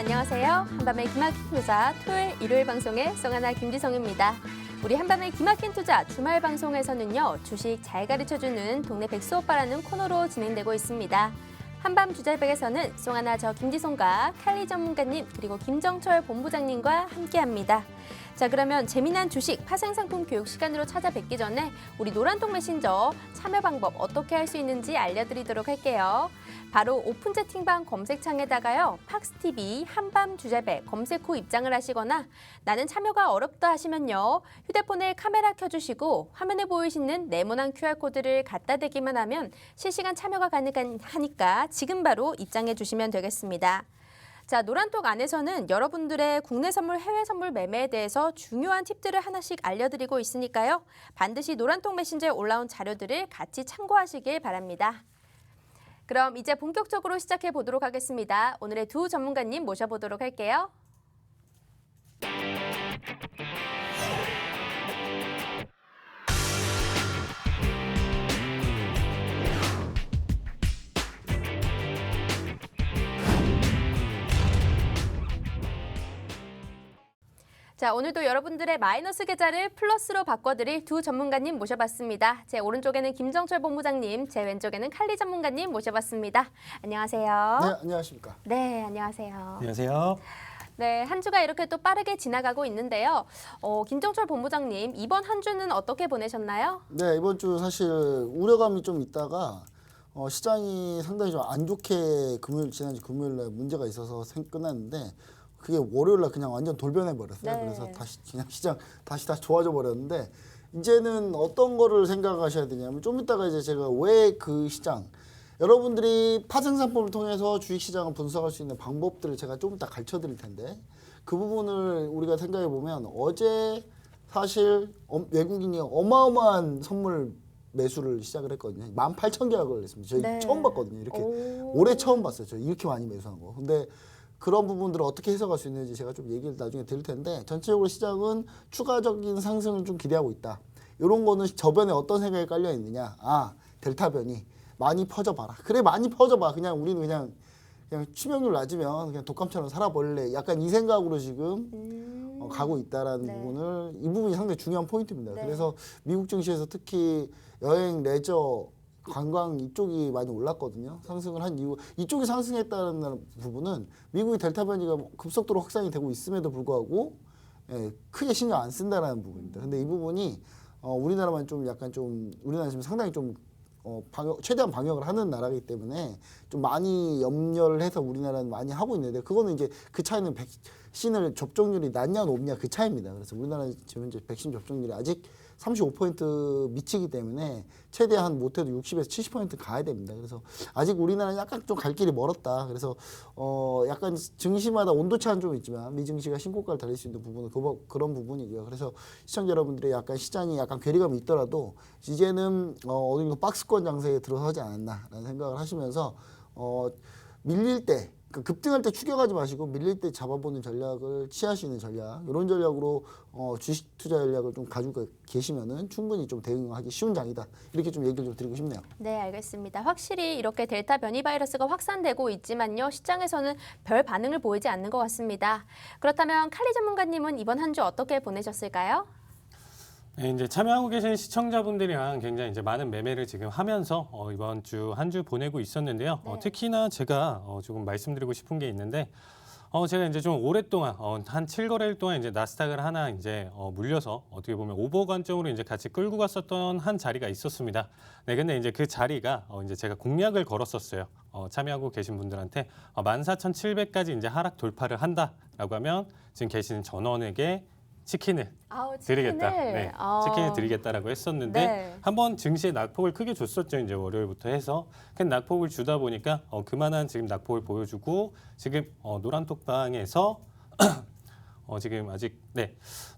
안녕하세요. 한밤의 기막힌 투자 토요일, 일요일 방송의 송하나 김지성입니다. 우리 한밤의 기막힌 투자 주말 방송에서는요. 주식 잘 가르쳐주는 동네 백수 오빠라는 코너로 진행되고 있습니다. 한밤 주잘백에서는 송하나 저 김지성과 칼리 전문가님 그리고 김정철 본부장님과 함께합니다. 자, 그러면 재미난 주식 파생상품 교육 시간으로 찾아뵙기 전에 우리 노란통 메신저 참여 방법 어떻게 할 수 있는지 알려드리도록 할게요. 바로 오픈 채팅방 검색창에다가요. 팍스TV 한밤 주잘백 검색 후 입장을 하시거나 나는 참여가 어렵다 하시면요. 휴대폰에 카메라 켜주시고 화면에 보이시는 네모난 QR코드를 갖다 대기만 하면 실시간 참여가 가능하니까 지금 바로 입장해 주시면 되겠습니다. 자, 노란톡 안에서는 여러분들의 국내 선물, 해외 선물 매매에 대해서 중요한 팁들을 하나씩 알려드리고 있으니까요. 반드시 노란톡 메신저에 올라온 자료들을 같이 참고하시길 바랍니다. 그럼 이제 본격적으로 시작해 보도록 하겠습니다. 오늘의 두 전문가님 모셔보도록 할게요. 자, 오늘도 여러분들의 마이너스 계좌를 플러스로 바꿔드릴 두 전문가님 모셔봤습니다. 제 오른쪽에는 김정철 본부장님, 제 왼쪽에는 칼리 전문가님 모셔봤습니다. 안녕하세요. 네, 안녕하십니까. 네, 안녕하세요. 안녕하세요. 네, 한 주가 이렇게 또 빠르게 지나가고 있는데요. 김정철 본부장님, 이번 한 주는 어떻게 보내셨나요? 네, 이번 주 사실 우려감이 좀 있다가 시장이 상당히 좀 안 좋게 지난주 금요일 날 문제가 있어서 끝났는데 그게 월요일 날 그냥 완전 돌변해 버렸어요. 네. 그래서 다시 그냥 시장 다시 좋아져 버렸는데 이제는 어떤 거를 생각하셔야 되냐면 좀 이따가 이제 제가 왜 그 시장 여러분들이 파생상품을 통해서 주식시장을 분석할 수 있는 방법들을 제가 좀 이따 가르쳐 드릴 텐데 그 부분을 우리가 생각해 보면 어제 사실 외국인이 어마어마한 선물 매수를 시작을 했거든요. 18,000계약을 했습니다. 저희 네. 처음 봤거든요. 이렇게 올해 처음 봤어요. 저 이렇게 많이 매수한 거. 근데 그런 부분들을 어떻게 해석할 수 있는지 제가 좀 얘기를 나중에 드릴 텐데 전체적으로 시장은 추가적인 상승을 좀 기대하고 있다. 이런 거는 저변에 어떤 생각이 깔려 있느냐. 아, 델타 변이 많이 퍼져봐라. 그래, 많이 퍼져봐. 그냥 우리는 그냥 치명률 낮으면 그냥 독감처럼 살아버릴래. 약간 이 생각으로 지금 가고 있다라는 네. 부분을 이 부분이 상당히 중요한 포인트입니다. 네. 그래서 미국 증시에서 특히 여행, 레저, 관광 이쪽이 많이 올랐거든요. 상승을 한 이유 이쪽이 상승했다는 부분은 미국의 델타 변이가 급속도로 확산이 되고 있음에도 불구하고 크게 신경 안 쓴다라는 부분입니다. 근데 이 부분이 우리나라만 좀 약간 좀 우리나라 지금 상당히 좀 최대한 방역을 하는 나라이기 때문에 좀 많이 염려를 해서 우리나라는 많이 하고 있는데 그거는 이제 그 차이는 백신을 접종률이 낮냐 높냐 그 차이입니다. 그래서 우리나라는 지금 현재 백신 접종률이 아직 35% 미치기 때문에 최대한 못해도 60에서 70% 가야 됩니다. 그래서 아직 우리나라는 약간 좀 갈 길이 멀었다. 그래서 약간 증시마다 온도차는 좀 있지만 미증시가 신고가를 달릴 수 있는 부분은 그런 부분이고요. 그래서 시청자 여러분들의 약간 시장이 약간 괴리감이 있더라도 이제는 어느 정도 박스권 장세에 들어서지 않았나라는 생각을 하시면서 밀릴 때 급등할 때 추격하지 마시고 밀릴 때 잡아보는 전략을 취하시는 전략 이런 전략으로 주식 투자 전략을 좀 가지고 계시면은 충분히 좀 대응하기 쉬운 장이다 이렇게 좀 얘기를 좀 드리고 싶네요. 네, 알겠습니다. 확실히 이렇게 델타 변이 바이러스가 확산되고 있지만요. 시장에서는 별 반응을 보이지 않는 것 같습니다. 그렇다면 칼리 전문가님은 이번 한 주 어떻게 보내셨을까요? 네, 이제 참여하고 계신 시청자분들이랑 굉장히 이제 많은 매매를 지금 하면서 이번 주 한 주 보내고 있었는데요. 네. 특히나 제가 조금 말씀드리고 싶은 게 있는데 제가 이제 좀 오랫동안 한 7거래일 동안 이제 나스닥을 하나 이제 물려서 어떻게 보면 오버 관점으로 이제 같이 끌고 갔었던 한 자리가 있었습니다. 네, 근데 이제 그 자리가 이제 제가 공략을 걸었었어요. 참여하고 계신 분들한테 14,700까지 이제 하락 돌파를 한다라고 하면 지금 계시는 전원에게 치킨을 드리겠다. 네, 치킨을 드리겠다라고 했었는데 네. 한번 증시에 낙폭을 크게 줬었죠. 이제 월요일부터 해서 큰 낙폭을 주다 보니까 그만한 지금 낙폭을 보여주고 지금 노란톡방에서 지금 아직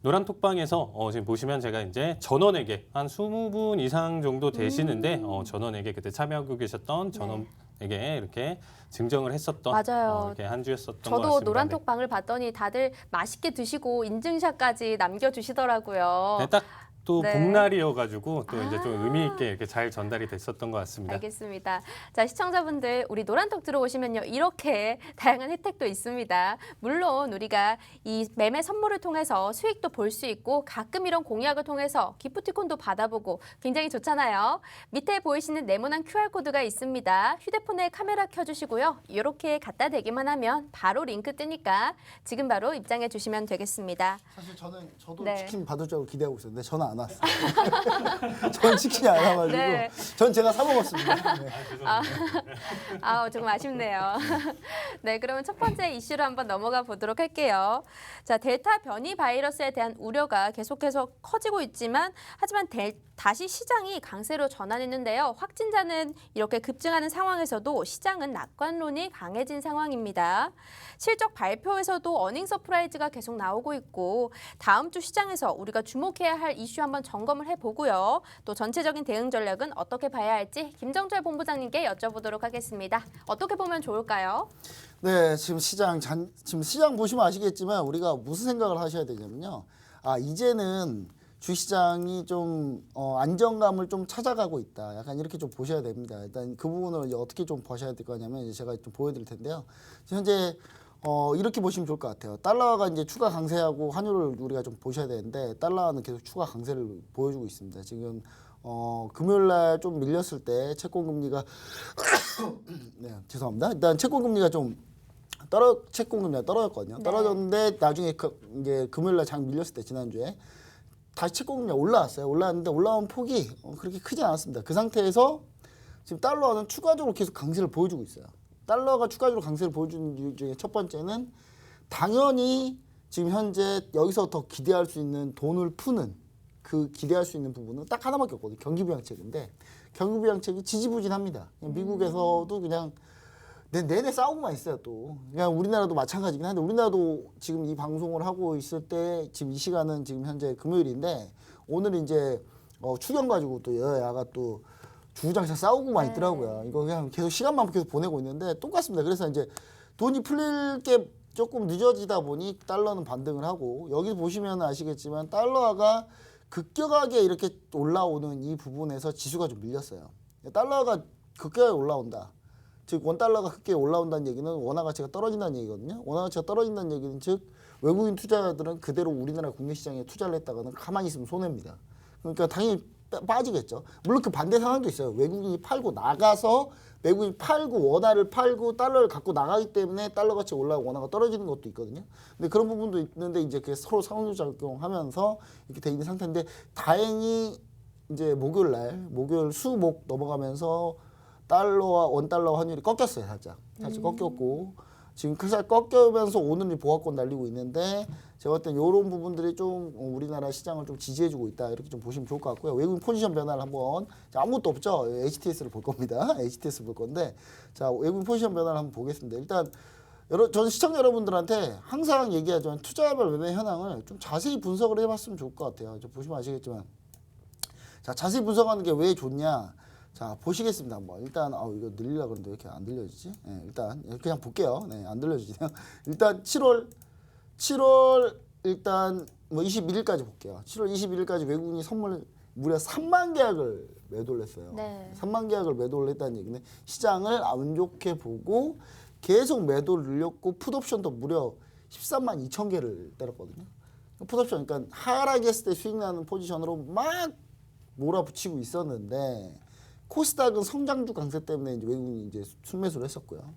노란톡방에서 지금 보시면 제가 이제 전원에게 한 20분 이상 정도 되시는데 전원에게 그때 참여하고 계셨던 전원에게 이렇게 증정을 했었던 맞아요. 이렇게 한 주였었던 것 저도 같습니다. 노란톡방을 봤더니 다들 맛있게 드시고 인증샷까지 남겨주시더라고요. 네, 딱 또 네. 봄날이어가지고 또 이제 아. 좀 의미 있게 이렇게 잘 전달이 됐었던 것 같습니다. 알겠습니다. 자, 시청자분들 우리 노란톡 들어오시면요. 이렇게 다양한 혜택도 있습니다. 물론 우리가 이 매매 선물을 통해서 수익도 볼 수 있고 가끔 이런 공약을 통해서 기프티콘도 받아보고 굉장히 좋잖아요. 밑에 보이시는 네모난 QR코드가 있습니다. 휴대폰에 카메라 켜주시고요. 이렇게 갖다 대기만 하면 바로 링크 뜨니까 지금 바로 입장해 주시면 되겠습니다. 사실 저도 네. 치킨 받을 줄 알고 기대하고 있었는데 저는 안 왔어요. 전 치킨이 안 와가지고 네. 전 제가 사 먹었습니다. 네. 조금 아쉽네요. 네, 그러면 첫 번째 이슈로 한번 넘어가 보도록 할게요. 자, 델타 변이 바이러스에 대한 우려가 계속해서 커지고 있지만 하지만 다시 시장이 강세로 전환했는데요. 확진자는 이렇게 급증하는 상황에서도 시장은 낙관론이 강해진 상황입니다. 실적 발표에서도 어닝 서프라이즈가 계속 나오고 있고 다음 주 시장에서 우리가 주목해야 할 이슈 한번 점검을 해보고요. 또 전체적인 대응 전략은 어떻게 봐야 할지 김정철 본부장님께 여쭤보도록 하겠습니다. 어떻게 보면 좋을까요? 네, 지금 시장 보시면 아시겠지만 우리가 무슨 생각을 하셔야 되냐면요. 이제는 주시장이 좀 안정감을 좀 찾아가고 있다. 약간 이렇게 좀 보셔야 됩니다. 일단 그 부분을 이제 어떻게 좀 보셔야 될 거냐면 이제 제가 좀 보여드릴 텐데요. 현재 이렇게 보시면 좋을 것 같아요. 달러가 이제 추가 강세하고 환율을 우리가 좀 보셔야 되는데 달러는 계속 추가 강세를 보여주고 있습니다. 지금 금요일 날 좀 밀렸을 때 채권 금리가 네, 죄송합니다. 일단 채권 금리가 좀 채권 금리가 떨어졌거든요. 네. 떨어졌는데 나중에 이제 금요일 날 장 밀렸을 때 지난주에 다시 채권 금리가 올라왔어요. 올라왔는데 올라온 폭이 그렇게 크지 않았습니다. 그 상태에서 지금 달러는 추가적으로 계속 강세를 보여주고 있어요. 달러가 추가적으로 강세를 보여주는 이유 중에 첫 번째는 당연히 지금 현재 여기서 더 기대할 수 있는 돈을 푸는 그 기대할 수 있는 부분은 딱 하나밖에 없거든요. 경기부양책인데 경기부양책이 지지부진합니다. 그냥 미국에서도 그냥 내내 싸우고만 있어요. 또 그냥 우리나라도 마찬가지긴 한데 우리나라도 지금 이 방송을 하고 있을 때 지금 이 시간은 지금 현재 금요일인데 오늘 이제 추경 가지고 또 여야가 또 주구장창 싸우고만 있더라고요. 이거 그냥 계속 시간만 계속 보내고 있는데 똑같습니다. 그래서 이제 돈이 풀릴 게 조금 늦어지다 보니 달러는 반등을 하고 여기 보시면 아시겠지만 달러가 급격하게 이렇게 올라오는 이 부분에서 지수가 좀 밀렸어요. 달러가 급격하게 올라온다. 즉 원달러가 급격히 올라온다는 얘기는 원화 가치가 떨어진다는 얘기거든요. 원화 가치가 떨어진다는 얘기는 즉 외국인 투자자들은 그대로 우리나라 국내 시장에 투자를 했다가는 가만히 있으면 손해입니다. 그러니까 당연히 빠지겠죠. 물론 그 반대 상황도 있어요. 외국인이 팔고 나가서 외국인이 팔고 원화를 팔고 달러를 갖고 나가기 때문에 달러 가치가 올라가고 원화가 떨어지는 것도 있거든요. 근데 그런 부분도 있는데 이제 그게 서로 상호작용하면서 이렇게 돼 있는 상태인데 다행히 이제 목요일 수목 넘어가면서 달러와 원달러 환율이 꺾였어요. 살짝 꺾였고 지금 살짝 꺾여면서 오늘이 보합권 날리고 있는데 제가 볼 땐 이런 부분들이 좀 우리나라 시장을 좀 지지해주고 있다 이렇게 좀 보시면 좋을 것 같고요. 외국인 포지션 변화를 한번 아무것도 없죠. HTS를 볼 겁니다. HTS 볼 건데 자 외국인 포지션 변화를 한번 보겠습니다. 일단 저는 시청자 여러분들한테 항상 얘기하지만 투자별 매매 현황을 좀 자세히 분석을 해봤으면 좋을 것 같아요. 보시면 아시겠지만 자 자세히 분석하는 게 왜 좋냐. 자 보시겠습니다. 한번 일단 이거 늘리려고 그러는데 왜 이렇게 안 들려지지? 네, 일단 그냥 볼게요. 네, 안 들려지네요. 일단 7월 일단 뭐 21일까지 볼게요. 7월 21일까지 외국인이 선물 무려 3만 계약을 매도를 했어요. 네. 3만 계약을 매도를 했다는 얘기는 시장을 안 좋게 보고 계속 매도를 늘렸고 풋옵션도 무려 13만 2천 개를 때렸거든요. 풋옵션 그러니까 하락했을 때 수익 나는 포지션으로 막 몰아붙이고 있었는데 코스닥은 성장주 강세 때문에 이제 외국인이 이제 순매수를 했었고요.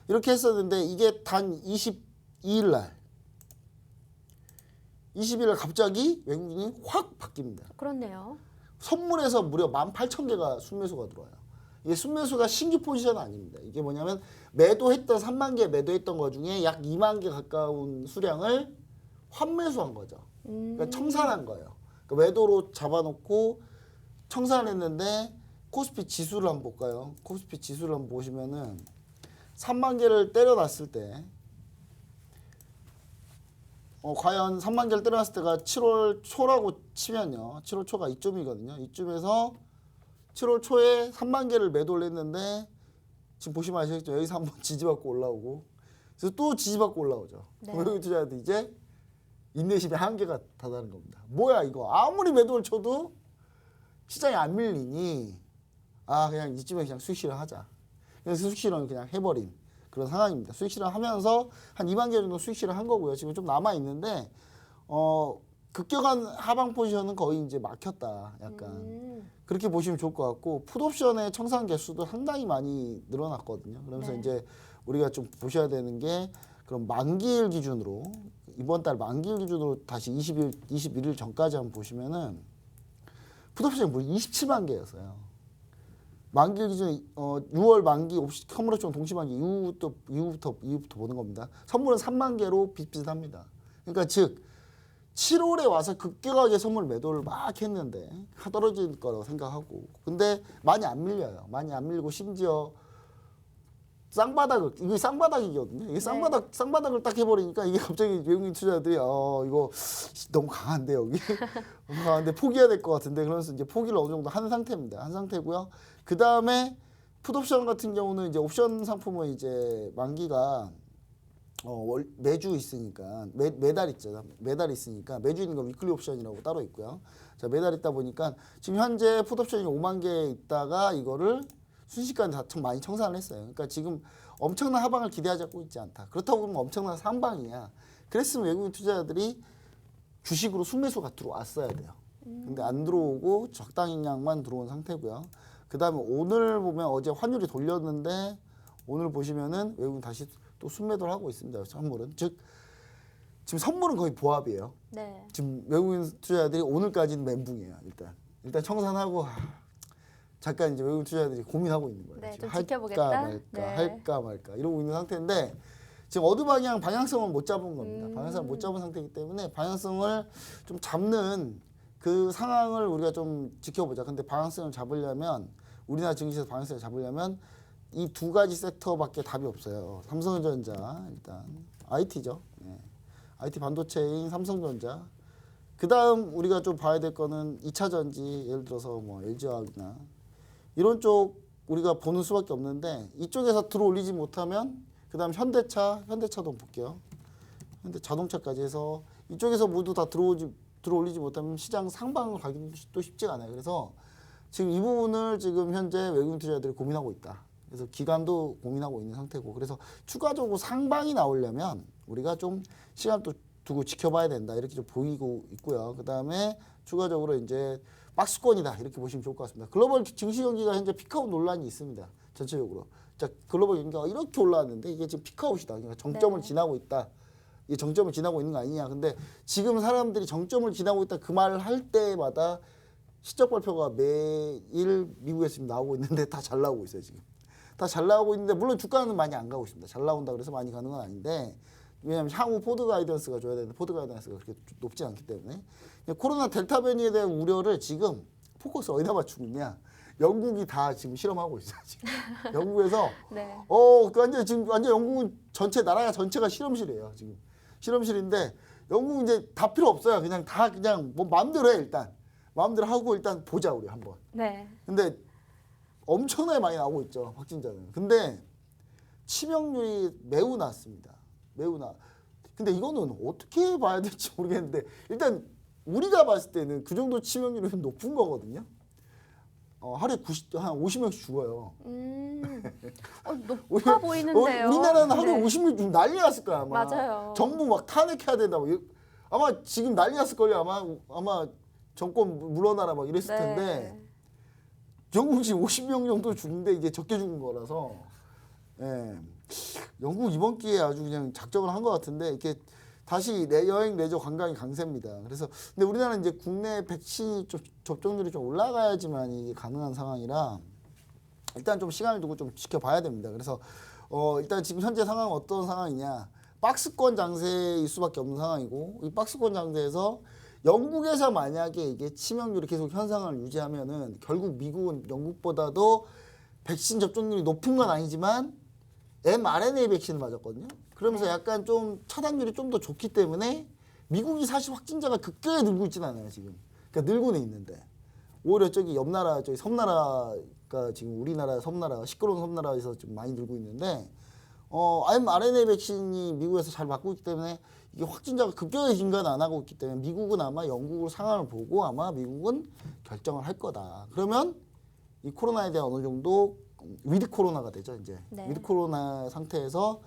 이렇게 했었는데 이게 단 22일 날 갑자기 외국인이 확 바뀝니다. 그렇네요. 선물에서 무려 18,000개가 순매수가 들어와요. 이게 순매수가 신규 포지션은 아닙니다. 이게 뭐냐면 매도했던 3만 개 매도했던 거 중에 약 2만 개 가까운 수량을 환매수한 거죠. 그러니까 청산한 거예요. 그러니까 매도로 잡아놓고 청산했는데 코스피 지수를 한번 볼까요? 코스피 지수를 한번 보시면은 3만 개를 때려놨을 때 과연 3만 개를 때려놨을 때가 7월 초라고 치면요. 7월 초가 이쯤이거든요. 이쯤에서 7월 초에 3만 개를 매도를 했는데 지금 보시면 아시겠죠? 여기서 한번 지지받고 올라오고 그래서 또 지지받고 올라오죠. 네. 외국인 투자자들 이제 인내심의 한계가 다다른 겁니다. 뭐야 이거 아무리 매도를 쳐도 시장이 안 밀리니 그냥 이쯤에 그냥 수익 실현하자. 그래서 수익 실현을 그냥 해버린 그런 상황입니다. 수익 실현하면서 한 2만 개 정도 수익 실현한 거고요. 지금 좀 남아 있는데 급격한 하방 포지션은 거의 이제 막혔다. 약간 그렇게 보시면 좋을 것 같고 풋옵션의 청산 개수도 상당히 많이 늘어났거든요. 그러면서 네. 이제 우리가 좀 보셔야 되는 게 그럼 만기일 기준으로 이번 달 만기일 기준으로 다시 21일 전까지 한번 보시면은 풋옵션이 뭐 27만 개였어요. 만기일 기준 6월 만기 옵션 선물옵션 동시 만기 이후부터 보는 겁니다. 선물은 3만 개로 비슷비슷합니다. 그러니까 즉 7월에 와서 급격하게 선물 매도를 막 했는데 떨어질 거라고 생각하고 근데 많이 안 밀려요. 많이 안 밀리고 심지어 이게 쌍바닥이거든요. 이게 쌍바닥을 딱 해버리니까 이게 갑자기 외국인 투자자들이 이거 너무 강한데 여기 너무 강한데 포기해야 될 것 같은데 그러면서 이제 포기를 어느 정도 한 상태입니다. 한 상태고요. 그 다음에 풋옵션 같은 경우는 이제 옵션 상품은 이제 만기가 매주 있으니까 매달 있잖아. 매달 있으니까 매주 있는 건 위클리 옵션이라고 따로 있고요. 자 매달 있다 보니까 지금 현재 풋옵션이 5만 개 있다가 이거를 순식간에 다 많이 청산을 했어요. 그러니까 지금 엄청난 하방을 기대하고 있지 않다. 그렇다고 보면 엄청난 상방이야. 그랬으면 외국인 투자자들이 주식으로 순매수가 들어왔어야 돼요. 근데 안 들어오고 적당량만 들어온 상태고요. 그 다음에 오늘 보면 어제 환율이 돌렸는데 오늘 보시면은 외국인 다시 또 순매도를 하고 있습니다. 선물은 즉 지금 선물은 거의 보합이에요. 네. 지금 외국인 투자자들이 오늘까지는 멘붕이에요. 일단 청산하고 잠깐 이제 외국인 투자자들이 고민하고 있는 거예요. 네, 지금 좀 지켜보겠다. 할까 말까 이러고 있는 상태인데 지금 어느 방향성은 못 잡은 겁니다. 방향성을 못 잡은 상태이기 때문에 방향성을 좀 잡는 그 상황을 우리가 좀 지켜보자. 근데 방향성을 잡으려면 우리나라 증시에서 방향성을 잡으려면 이 두 가지 섹터밖에 답이 없어요. 삼성전자 일단 IT죠. IT 반도체인 삼성전자. 그 다음 우리가 좀 봐야 될 거는 2차 전지 예를 들어서 뭐 LG화학이나 이런 쪽 우리가 보는 수밖에 없는데 이쪽에서 들어올리지 못하면 그 다음 현대차도 볼게요. 현대 자동차까지 해서 이쪽에서 모두 다 들어올리지 못하면 시장 상방을 가기도 또 쉽지가 않아요. 그래서 지금 이 부분을 지금 현재 외국인 투자자들이 고민하고 있다. 그래서 기관도 고민하고 있는 상태고 그래서 추가적으로 상방이 나오려면 우리가 좀 시간 또 두고 지켜봐야 된다 이렇게 좀 보이고 있고요. 그 다음에 추가적으로 이제 박스권이다 이렇게 보시면 좋을 것 같습니다. 글로벌 증시 경기가 현재 피크아웃 논란이 있습니다. 전체적으로 자 글로벌 경기가 이렇게 올라왔는데 이게 지금 피크아웃이다. 그러니까 정점을 네. 지나고 있다. 이 정점을 지나고 있는 거 아니냐. 근데 지금 사람들이 정점을 지나고 있다 그 말을 할 때마다 실적 발표가 매일 미국에서 지금 나오고 있는데 다 잘 나오고 있어요 지금. 다 잘 나오고 있는데 물론 주가는 많이 안 가고 있습니다. 잘 나온다 그래서 많이 가는 건 아닌데 왜냐하면 향후 포드 가이던스가 줘야 되는데 포드 가이던스가 그렇게 높지 않기 때문에 코로나 델타 변이에 대한 우려를 지금 포커스 어디다 맞추고 있냐. 영국이 다 지금 실험하고 있어요. 지금. 영국에서 네. 완전 영국은 나라 전체가 실험실이에요. 지금 실험실인데 영국은 이제 다 필요 없어요. 그냥 뭐 마음대로 해 일단 마음대로 하고 일단 보자 우리 한번. 네. 근데 엄청나게 많이 나오고 있죠 확진자는. 근데 치명률이 매우 낮습니다. 근데 이거는 어떻게 봐야 될지 모르겠는데 일단 우리가 봤을 때는 그 정도 치명률이 높은 거거든요. 하루에 한 50명씩 죽어요. 높아 보이는데요. 우리나라는 하루에 네. 50명 죽으면 난리 났을 거야 아마. 맞아요. 정부 막 탄핵해야 된다. 아마 지금 난리 났을 걸요. 아마 정권 물러나라 막 이랬을 네. 텐데 영국 지금 50명 정도 죽는데 이게 적게 죽은 거라서 영국 이번 기회에 아주 그냥 작정을 한 것 같은데 이렇게 다시 여행 레저 관광이 강세입니다. 그래서 근데 우리나라는 이제 국내 백신 접종률이 좀 올라가야지만 이게 가능한 상황이라 일단 좀 시간을 두고 좀 지켜봐야 됩니다. 그래서 일단 지금 현재 상황은 어떤 상황이냐? 박스권 장세일 수밖에 없는 상황이고 이 박스권 장세에서 영국에서 만약에 이게 치명률이 계속 현상을 유지하면은 결국 미국은 영국보다도 백신 접종률이 높은 건 아니지만 mRNA 백신을 맞았거든요. 그러면서 약간 좀 차단율이 좀 더 좋기 때문에 미국이 사실 확진자가 급격하게 늘고 있지는 않아요 지금. 그러니까 늘고는 있는데 오히려 저기 옆나라 저기 섬나라가 지금 우리나라 섬나라 시끄러운 섬나라에서 좀 많이 늘고 있는데 mRNA 백신이 미국에서 잘 맞고 있기 때문에 이게 이게 확진자가 급격하게 증가는 안 하고 있기 때문에 미국은 아마 영국으로 상황을 보고 아마 미국은 결정을 할 거다. 그러면 이 코로나에 대한 어느 정도 위드 코로나가 되죠. 이제 네. 위드 코로나 상태에서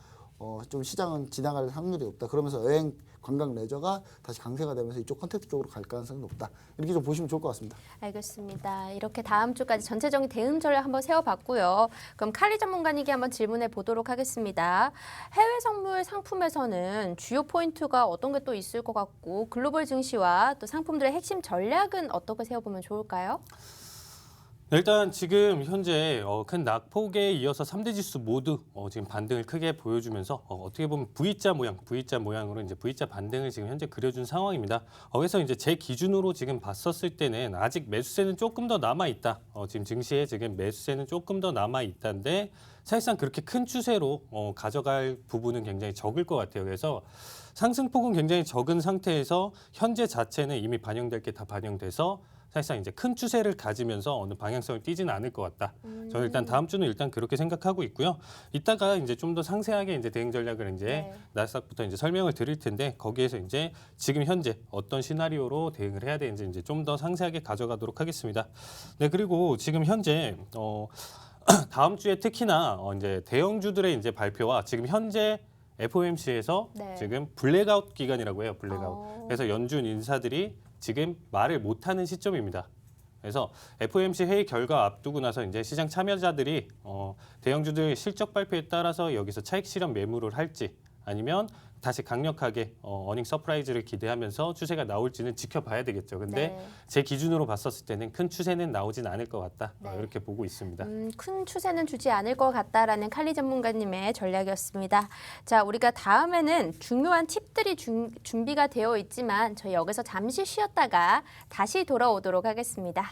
좀 시장은 지나갈 확률이 높다. 그러면서 여행, 관광, 레저가 다시 강세가 되면서 이쪽 컨텐츠 쪽으로 갈 가능성이 높다. 이렇게 좀 보시면 좋을 것 같습니다. 알겠습니다. 이렇게 다음 주까지 전체적인 대응 전략 한번 세워봤고요. 그럼 칼리 전문가님께 한번 질문해 보도록 하겠습니다. 해외 선물 상품에서는 주요 포인트가 어떤 게 또 있을 것 같고 글로벌 증시와 또 상품들의 핵심 전략은 어떻게 세워보면 좋을까요? 일단 지금 현재 큰 낙폭에 이어서 3대 지수 모두 지금 반등을 크게 보여주면서 어떻게 보면 V자 모양으로 이제 V자 반등을 지금 현재 그려준 상황입니다. 그래서 이제 제 기준으로 지금 봤었을 때는 아직 매수세는 조금 더 남아 있다. 지금 증시에 지금 매수세는 조금 더 남아 있다인데 사실상 그렇게 큰 추세로 가져갈 부분은 굉장히 적을 것 같아요. 그래서 상승폭은 굉장히 적은 상태에서 현재 자체는 이미 반영될 게 다 반영돼서 사실상 이제 큰 추세를 가지면서 어느 방향성을 띠지는 않을 것 같다. 저는 일단 다음 주는 일단 그렇게 생각하고 있고요. 이따가 이제 좀 더 상세하게 이제 대응 전략을 이제 네. 나스닥부터 이제 설명을 드릴 텐데 거기에서 이제 지금 현재 어떤 시나리오로 대응을 해야 되는지 이제 좀 더 상세하게 가져가도록 하겠습니다. 네, 그리고 지금 현재 다음 주에 특히나 이제 대형주들의 이제 발표와 지금 현재 FOMC에서 네. 지금 블랙아웃 기간이라고 해요. 블랙아웃. 그래서 연준 인사들이 지금 말을 못하는 시점입니다. 그래서 FOMC 회의 결과 앞두고 나서 이제 시장 참여자들이 대형주들 실적 발표에 따라서 여기서 차익 실현 매물을 할지 아니면 다시 강력하게 어닝 서프라이즈를 기대하면서 추세가 나올지는 지켜봐야 되겠죠. 근데 네. 제 기준으로 봤었을 때는 큰 추세는 나오진 않을 것 같다. 네. 이렇게 보고 있습니다. 큰 추세는 주지 않을 것 같다라는 칼리 전문가님의 전략이었습니다. 자, 우리가 다음에는 중요한 팁들이 준비가 되어 있지만 저희 여기서 잠시 쉬었다가 다시 돌아오도록 하겠습니다.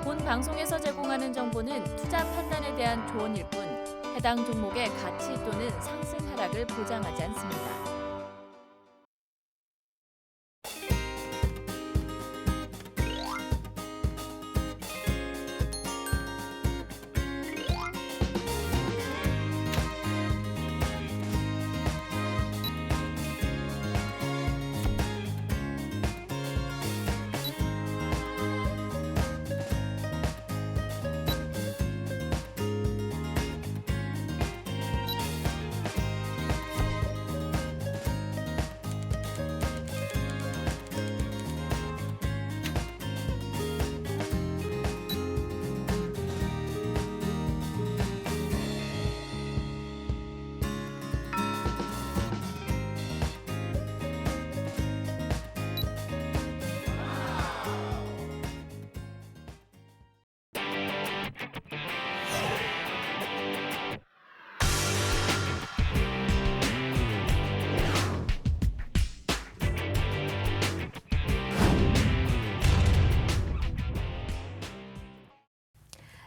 본 방송에서 제공하는 정보는 투자 판단에 대한 조언일 뿐 해당 종목의 가치 또는 상승 하락을 보장하지 않습니다.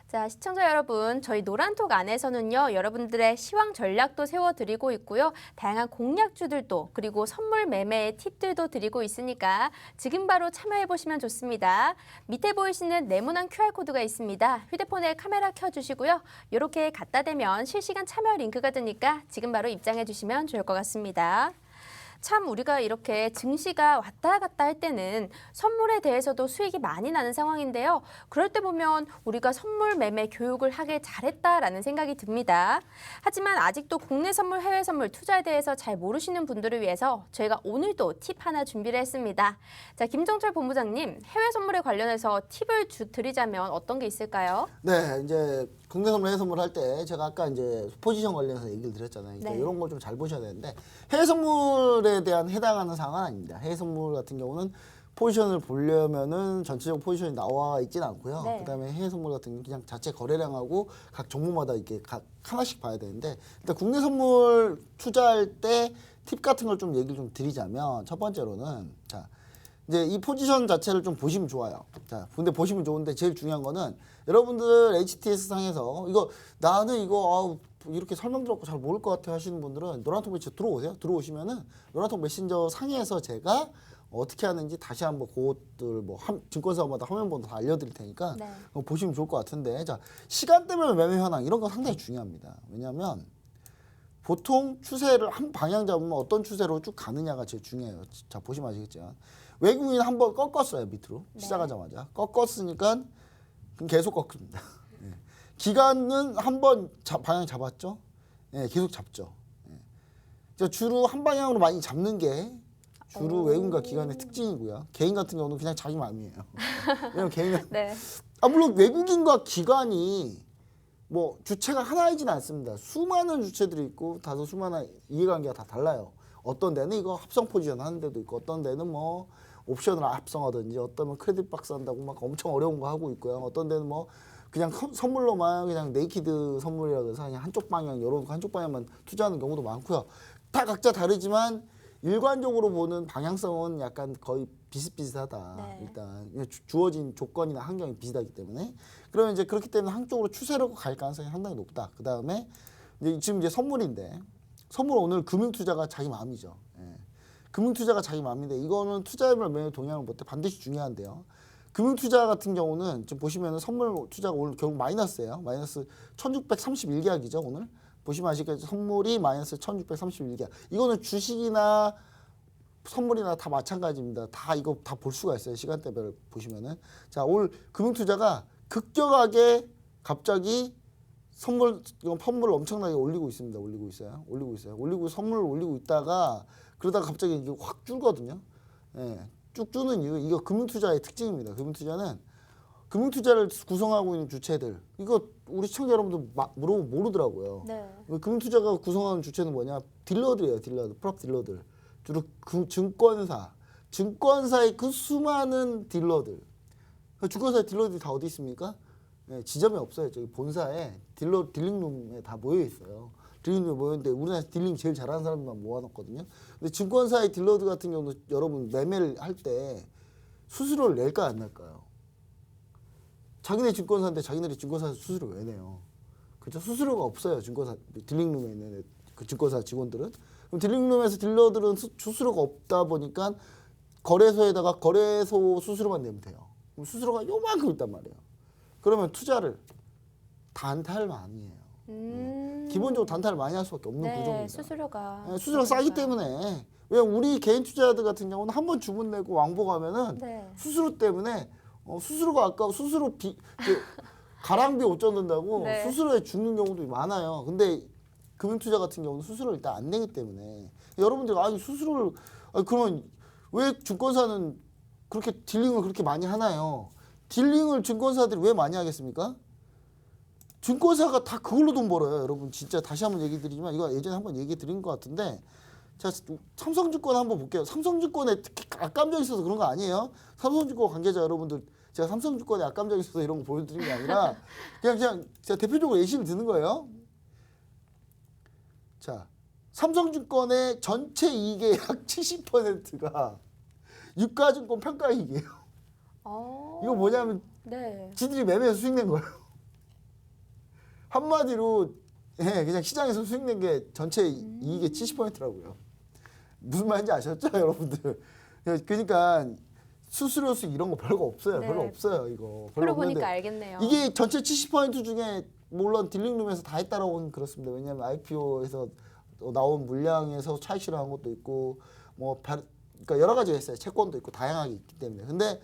자, 시청자 여러분, 저희 노란톡 안에서는요, 여러분들의 시황 전략도 세워드리고 있고요. 다양한 공략주들도 그리고 선물 매매의 팁들도 드리고 있으니까 지금 바로 참여해보시면 좋습니다. 밑에 보이시는 네모난 QR코드가 있습니다. 휴대폰에 카메라 켜주시고요. 이렇게 갖다 대면 실시간 참여 링크가 뜨니까 지금 바로 입장해주시면 좋을 것 같습니다. 참 우리가 이렇게 증시가 왔다 갔다 할 때는 선물에 대해서도 수익이 많이 나는 상황인데요. 그럴 때 보면 우리가 선물 매매 교육을 하길 잘했다라는 생각이 듭니다. 하지만 아직도 국내 선물, 해외 선물 투자에 대해서 잘 모르시는 분들을 위해서 저희가 오늘도 팁 하나 준비를 했습니다. 자, 김정철 본부장님, 해외 선물에 관련해서 팁을 드리자면 어떤 게 있을까요? 네, 이제 국내 선물, 해외 선물 할 때 제가 아까 이제 포지션 관련해서 얘기를 드렸잖아요. 그러니까 네. 이런 걸 좀 잘 보셔야 되는데 해외 선물에 대한 해당하는 상황은 아닙니다. 해외 선물 같은 경우는 포지션을 보려면은 전체적 포지션이 나와 있지는 않고요. 네. 그다음에 해외 선물 같은 경우는 그냥 자체 거래량하고 각 종목마다 이렇게 각 하나씩 봐야 되는데 일단 국내 선물 투자할 때 팁 같은 걸 좀 얘기를 좀 드리자면 첫 번째로는 자 이제 이 포지션 자체를 좀 보시면 좋아요. 자 근데 보시면 좋은데 제일 중요한 거는 여러분들 HTS 상에서 이거 나는 이거 이렇게 설명 들었고 잘 모를 것 같아 하시는 분들은 노란통 메신저 들어오세요. 들어오시면은 노란통 메신저 상에서 제가 어떻게 하는지 다시 한번 그것들 뭐 증권사마다 화면번호 다 알려드릴 테니까 네. 보시면 좋을 것 같은데 자 시간대별 매매 현황 이런 거 상당히 중요합니다. 왜냐하면 보통 추세를 한 방향 잡으면 어떤 추세로 쭉 가느냐가 제일 중요해요. 자 보시면 아시겠지만 외국인 한번 꺾었어요 밑으로 네. 시작하자마자 꺾었으니까 그럼 계속 꺾습니다. 예. 기간은 한번 방향 잡았죠. 예, 계속 잡죠. 예. 주로 한 방향으로 많이 잡는 게 주로 외국인과 기관의 특징이고요. 개인 같은 경우는 그냥 자기 마음이에요. 왜냐면 개인은 네. 물론 외국인과 기관이 뭐 주체가 하나이진 않습니다. 수많은 주체들이 있고 다소 수많은 이해관계가 다 달라요. 어떤 데는 이거 합성 포지션 하는 데도 있고 어떤 데는 뭐 옵션을 합성하든지 어떤 면 크레딧 박스 한다고 막 엄청 어려운 거 하고 있고요. 어떤 데는 뭐 그냥 선물로만 그냥 네이키드 선물이라고 해서 그냥 한쪽 방향 열어놓고 한쪽 방향만 투자하는 경우도 많고요. 다 각자 다르지만 일관적으로 보는 방향성은 약간 거의 비슷비슷하다. 네. 일단 주어진 조건이나 환경이 비슷하기 때문에 그러면 이제 그렇기 때문에 한쪽으로 추세로 갈 가능성이 상당히 높다. 그 다음에 지금 이제 선물인데 선물 오늘 금융 투자가 자기 마음이죠. 예. 금융 투자가 자기 마음인데 이거는 투자율 매매 동향을 볼 때 반드시 중요한데요. 금융 투자 같은 경우는 지금 보시면은 선물 투자가 오늘 결국 마이너스예요. 마이너스 1631계약이죠 오늘. 보시면 아시겠지만 선물이 마이너스 1631계약. 이거는 주식이나 선물이나 다 마찬가지입니다. 다 이거 다 볼 수가 있어요. 시간대별 보시면은. 자, 올 금융투자가 급격하게 갑자기 선물을 엄청나게 올리고 있습니다. 올리고 있어요. 선물을 올리고 있다가 그러다가 갑자기 이게 확 줄거든요. 예, 쭉 주는 이유, 이거 금융투자의 특징입니다. 금융투자를 구성하고 있는 주체들. 이거 우리 시청자 여러분들 물어보면 모르더라고요. 네. 금융투자가 구성하는 주체는 뭐냐? 딜러들이에요. 프롭 딜러들. 주로 증권사의 그 수많은 딜러들. 증권사의 딜러들이 다 어디 있습니까? 네, 지점이 없어요. 저기 본사에 딜링룸에 다 모여 있어요. 딜링룸에 모여 있는데 우리나라에서 딜링 제일 잘하는 사람들만 모아놨거든요. 근데 증권사의 딜러들 같은 경우는 여러분 매매를 할 때 수수료를 낼까 안 낼까요? 자기네 증권사인데 자기네들이 증권사에서 수수료 왜 내요? 그죠? 수수료가 없어요. 증권사 딜링룸에 있는 그 증권사 직원들은. 그럼 딜링룸에서 딜러들은 수수료가 없다 보니까 거래소에다가 거래소 수수료만 내면 돼요. 그럼 수수료가 요만큼 있단 말이에요. 그러면 투자를 단타를 많이 해요. 기본적으로 단타를 많이 할 수밖에 없는 네, 구조입니다. 수수료가. 네, 수수료가 싸기 때문에 왜냐면 우리 개인 투자자들 같은 경우는 한 번 주문 내고 왕복 하면은 네. 수수료 때문에 수수료가 아까워 가랑비 옷 젖는다고 네. 수수료에 죽는 경우도 많아요. 근데 금융투자 같은 경우는 수수료를 일단 안 내기 때문에 여러분들 수수료를 그러면 왜 증권사는 그렇게 딜링을 그렇게 많이 하나요? 딜링을 증권사들이 왜 많이 하겠습니까? 증권사가 다 그걸로 돈 벌어요. 여러분 진짜 다시 한번 얘기 드리지만 이거 예전에 한번 얘기 드린 것 같은데 자 삼성증권 한번 볼게요. 삼성증권에 특히 악감정이 있어서 그런 거 아니에요. 삼성증권 관계자 여러분들 제가 삼성증권에 악감정이 있어서 이런 거 보여드리는 게 아니라 그냥 제가 대표적으로 예시를 드는 거예요. 자 삼성증권의 전체 이익의 약 70%가 유가증권 평가이익이에요. 이거 뭐냐면 네. 지들이 매매해서 수익 낸 거예요. 한마디로 그냥 시장에서 수익 낸 게 전체 이익의 70%라고요. 무슨 말인지 아셨죠, 여러분들? 그러니까 수수료 수익 이런 거 별거 없어요. 네. 별로 없어요, 이거. 별로 표로 없는데 보니까 알겠네요. 이게 전체 70% 중에 물론 딜링룸에서 다 했다라고는 그렇습니다. 왜냐하면 IPO에서 나온 물량에서 차익 실현한 것도 있고 그러니까 여러 가지가 있어요. 채권도 있고 다양하게 있기 때문에. 근데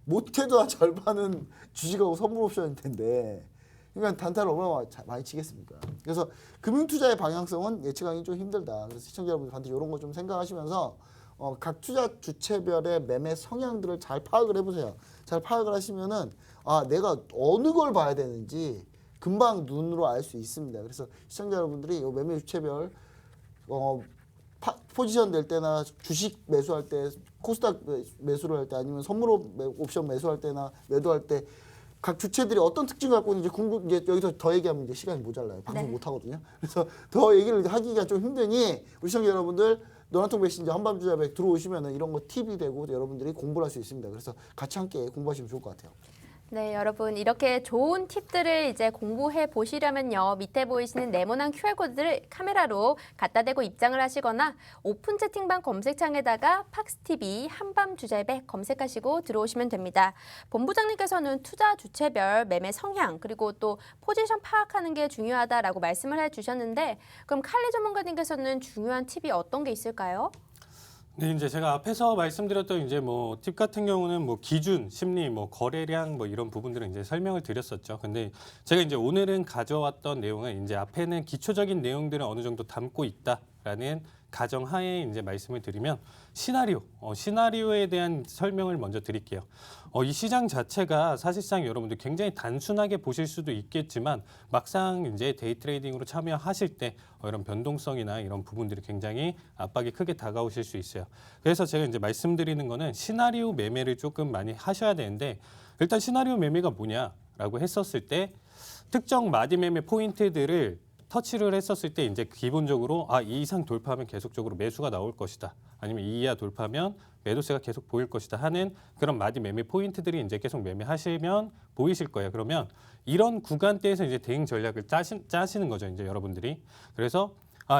못해도 한 절반은 주식하고 선물 옵션일 텐데 그러니까 단타를 얼마나 많이 치겠습니까? 그래서 금융투자의 방향성은 예측하기 좀 힘들다. 그래서 시청자 여러분들 반드시 이런 거 좀 생각하시면서 각 투자 주체별의 매매 성향들을 잘 파악을 해보세요. 잘 파악을 하시면은 내가 어느 걸 봐야 되는지 금방 눈으로 알 수 있습니다. 그래서 시청자 여러분들이 이 매매 주체별 포지션 낼 때나 주식 매수할 때 코스닥 매수를 할 때 아니면 선물 옵션 매수할 때나 매도할 때 각 주체들이 어떤 특징을 갖고 있는지 이제 여기서 더 얘기하면 이제 시간이 모자라요. 방송 네. 못 하거든요. 그래서 더 얘기를 하기가 좀 힘드니 우리 시청자 여러분들 노란통 메신저 한밤주자백 들어오시면은 이런 거 팁이 되고 여러분들이 공부를 할 수 있습니다. 그래서 같이 함께 공부하시면 좋을 것 같아요. 네, 여러분 이렇게 좋은 팁들을 이제 공부해 보시려면요. 밑에 보이시는 네모난 QR코드를 카메라로 갖다 대고 입장을 하시거나 오픈 채팅방 검색창에다가 팍스TV 한밤주제백 검색하시고 들어오시면 됩니다. 본부장님께서는 투자 주체별 매매 성향 그리고 또 포지션 파악하는 게 중요하다라고 말씀을 해주셨는데 그럼 칼리 전문가님께서는 중요한 팁이 어떤 게 있을까요? 네, 이제 제가 앞에서 말씀드렸던 이제 뭐 팁 같은 경우는 뭐 기준, 심리, 뭐 거래량 뭐 이런 부분들은 이제 설명을 드렸었죠. 근데 제가 이제 오늘은 가져왔던 내용은 이제 앞에는 기초적인 내용들을 어느 정도 담고 있다라는 가정하에 이제 말씀을 드리면 시나리오에 대한 설명을 먼저 드릴게요. 이 시장 자체가 사실상 여러분들 굉장히 단순하게 보실 수도 있겠지만 막상 이제 데이 트레이딩으로 참여하실 때 이런 변동성이나 이런 부분들이 굉장히 압박이 크게 다가오실 수 있어요. 그래서 제가 이제 말씀드리는 거는 시나리오 매매를 조금 많이 하셔야 되는데 일단 시나리오 매매가 뭐냐라고 했었을 때 특정 마디 매매 포인트들을 터치를 했었을 때 이제 기본적으로 이 이상 돌파하면 계속적으로 매수가 나올 것이다. 아니면 이 이하 돌파하면 매도세가 계속 보일 것이다 하는 그런 마디 매매 포인트들이 이제 계속 매매하시면 보이실 거예요. 그러면 이런 구간대에서 이제 대응 전략을 짜시는 거죠. 이제 여러분들이. 그래서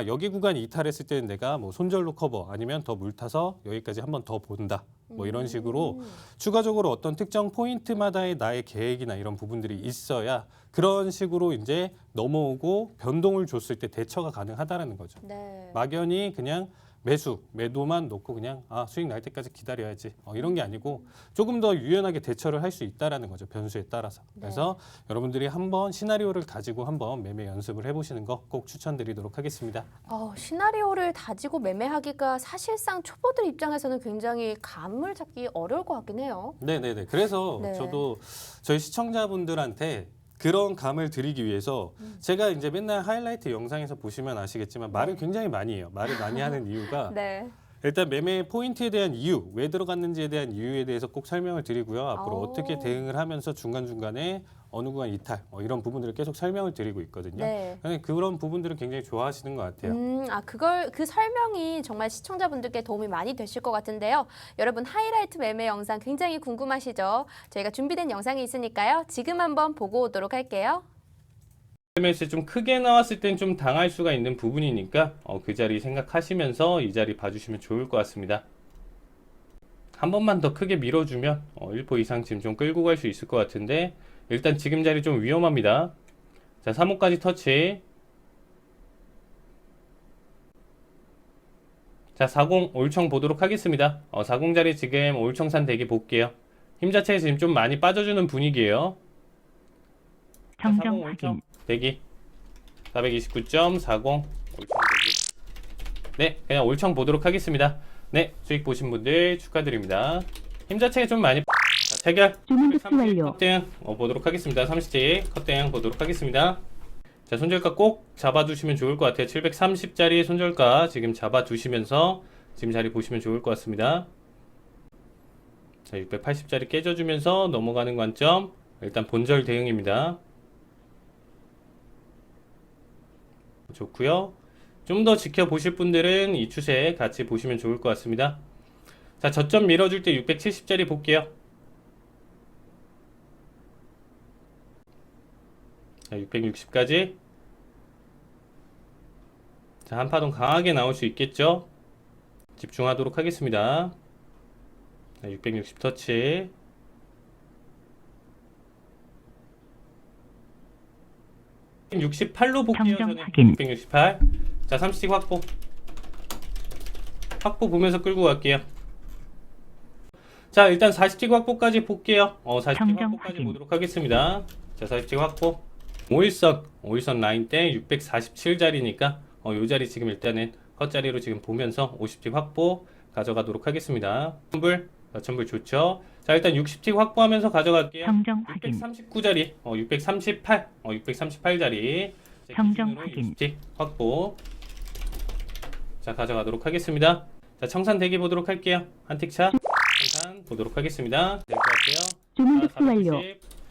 여기 구간 이탈했을 때는 내가 뭐 손절로 커버 아니면 더 물타서 여기까지 한 번 더 본다. 뭐 이런 식으로 추가적으로 어떤 특정 포인트마다의 나의 계획이나 이런 부분들이 있어야 그런 식으로 이제 넘어오고 변동을 줬을 때 대처가 가능하다라는 거죠. 네. 막연히 그냥 매도만 놓고 그냥 수익 날 때까지 기다려야지 이런 게 아니고 조금 더 유연하게 대처를 할 수 있다라는 거죠. 변수에 따라서. 그래서 여러분들이 한번 시나리오를 가지고 한번 매매 연습을 해보시는 거 꼭 추천드리도록 하겠습니다. 시나리오를 다지고 매매하기가 사실상 초보들 입장에서는 굉장히 감을 잡기 어려울 것 같긴 해요. 네네네. 그래서 네. 저도 저희 시청자분들한테 그런 감을 드리기 위해서 제가 이제 맨날 하이라이트 영상에서 보시면 아시겠지만 말을 굉장히 많이 해요. 말을 많이 하는 이유가 네. 일단 매매 포인트에 대한 이유, 왜 들어갔는지에 대한 이유에 대해서 꼭 설명을 드리고요. 앞으로 어떻게 대응을 하면서 중간중간에 어느 구간 이탈 이런 부분들을 계속 설명을 드리고 있거든요. 네. 그런 부분들을 굉장히 좋아하시는 것 같아요. 그 설명이 정말 시청자분들께 도움이 많이 되실 것 같은데요. 여러분 하이라이트 매매 영상 굉장히 궁금하시죠? 저희가 준비된 영상이 있으니까요. 지금 한번 보고 오도록 할게요. 매매세 좀 크게 나왔을 땐 좀 당할 수가 있는 부분이니까 그 자리 생각하시면서 이 자리 봐주시면 좋을 것 같습니다. 한 번만 더 크게 밀어주면 1% 이상 지금 좀 끌고 갈 수 있을 것 같은데 일단 지금 자리 좀 위험합니다. 자, 3호까지 터치. 자, 40 올청 보도록 하겠습니다. 40 자리 지금 올청산 대기 볼게요. 힘 자체에 지금 좀 많이 빠져주는 분위기예요. 정정 40 확인. 대기 429.40 올청 대기. 네, 그냥 올청 보도록 하겠습니다. 네, 수익 보신 분들 축하드립니다. 힘 자체가 좀 많이 자, 태결 주문 조치 완료. 컷대응 보도록 하겠습니다. 30티 컷대응 보도록 하겠습니다. 자, 손절가 꼭 잡아두시면 좋을 것 같아요. 730짜리 손절가 지금 잡아두시면서 지금 자리 보시면 좋을 것 같습니다. 자, 680짜리 깨져주면서 넘어가는 관점 일단 본절 대응입니다. 좋고요. 좀 더 지켜보실 분들은 이 추세 같이 보시면 좋을 것 같습니다. 자, 저점 밀어줄 때 670짜리 볼게요. 자, 660까지. 자, 한파동 강하게 나올 수 있겠죠? 집중하도록 하겠습니다. 자, 660 터치. 자, 68로 볼게요. 정정 저는 확인. 668. 자, 30틱 확보. 확보 보면서 끌고 갈게요. 자, 일단 40틱 확보까지 볼게요. 40틱 정정 확보까지 확인. 보도록 하겠습니다. 자, 40틱 확보. 5일선 라인 때 647자리니까 요 자리 지금 일단은 컷자리로 지금 보면서 50틱 확보 가져가도록 하겠습니다. 천불 좋죠. 자, 일단 60틱 확보하면서 가져갈게요. 정정 확인. 639자리, 638자리. 정정 확인. 60틱 확보. 자, 가져가도록 하겠습니다. 자, 청산 대기 보도록 할게요. 한 틱차 청산 보도록 하겠습니다. 네, 할게요. 주문 접수 완료.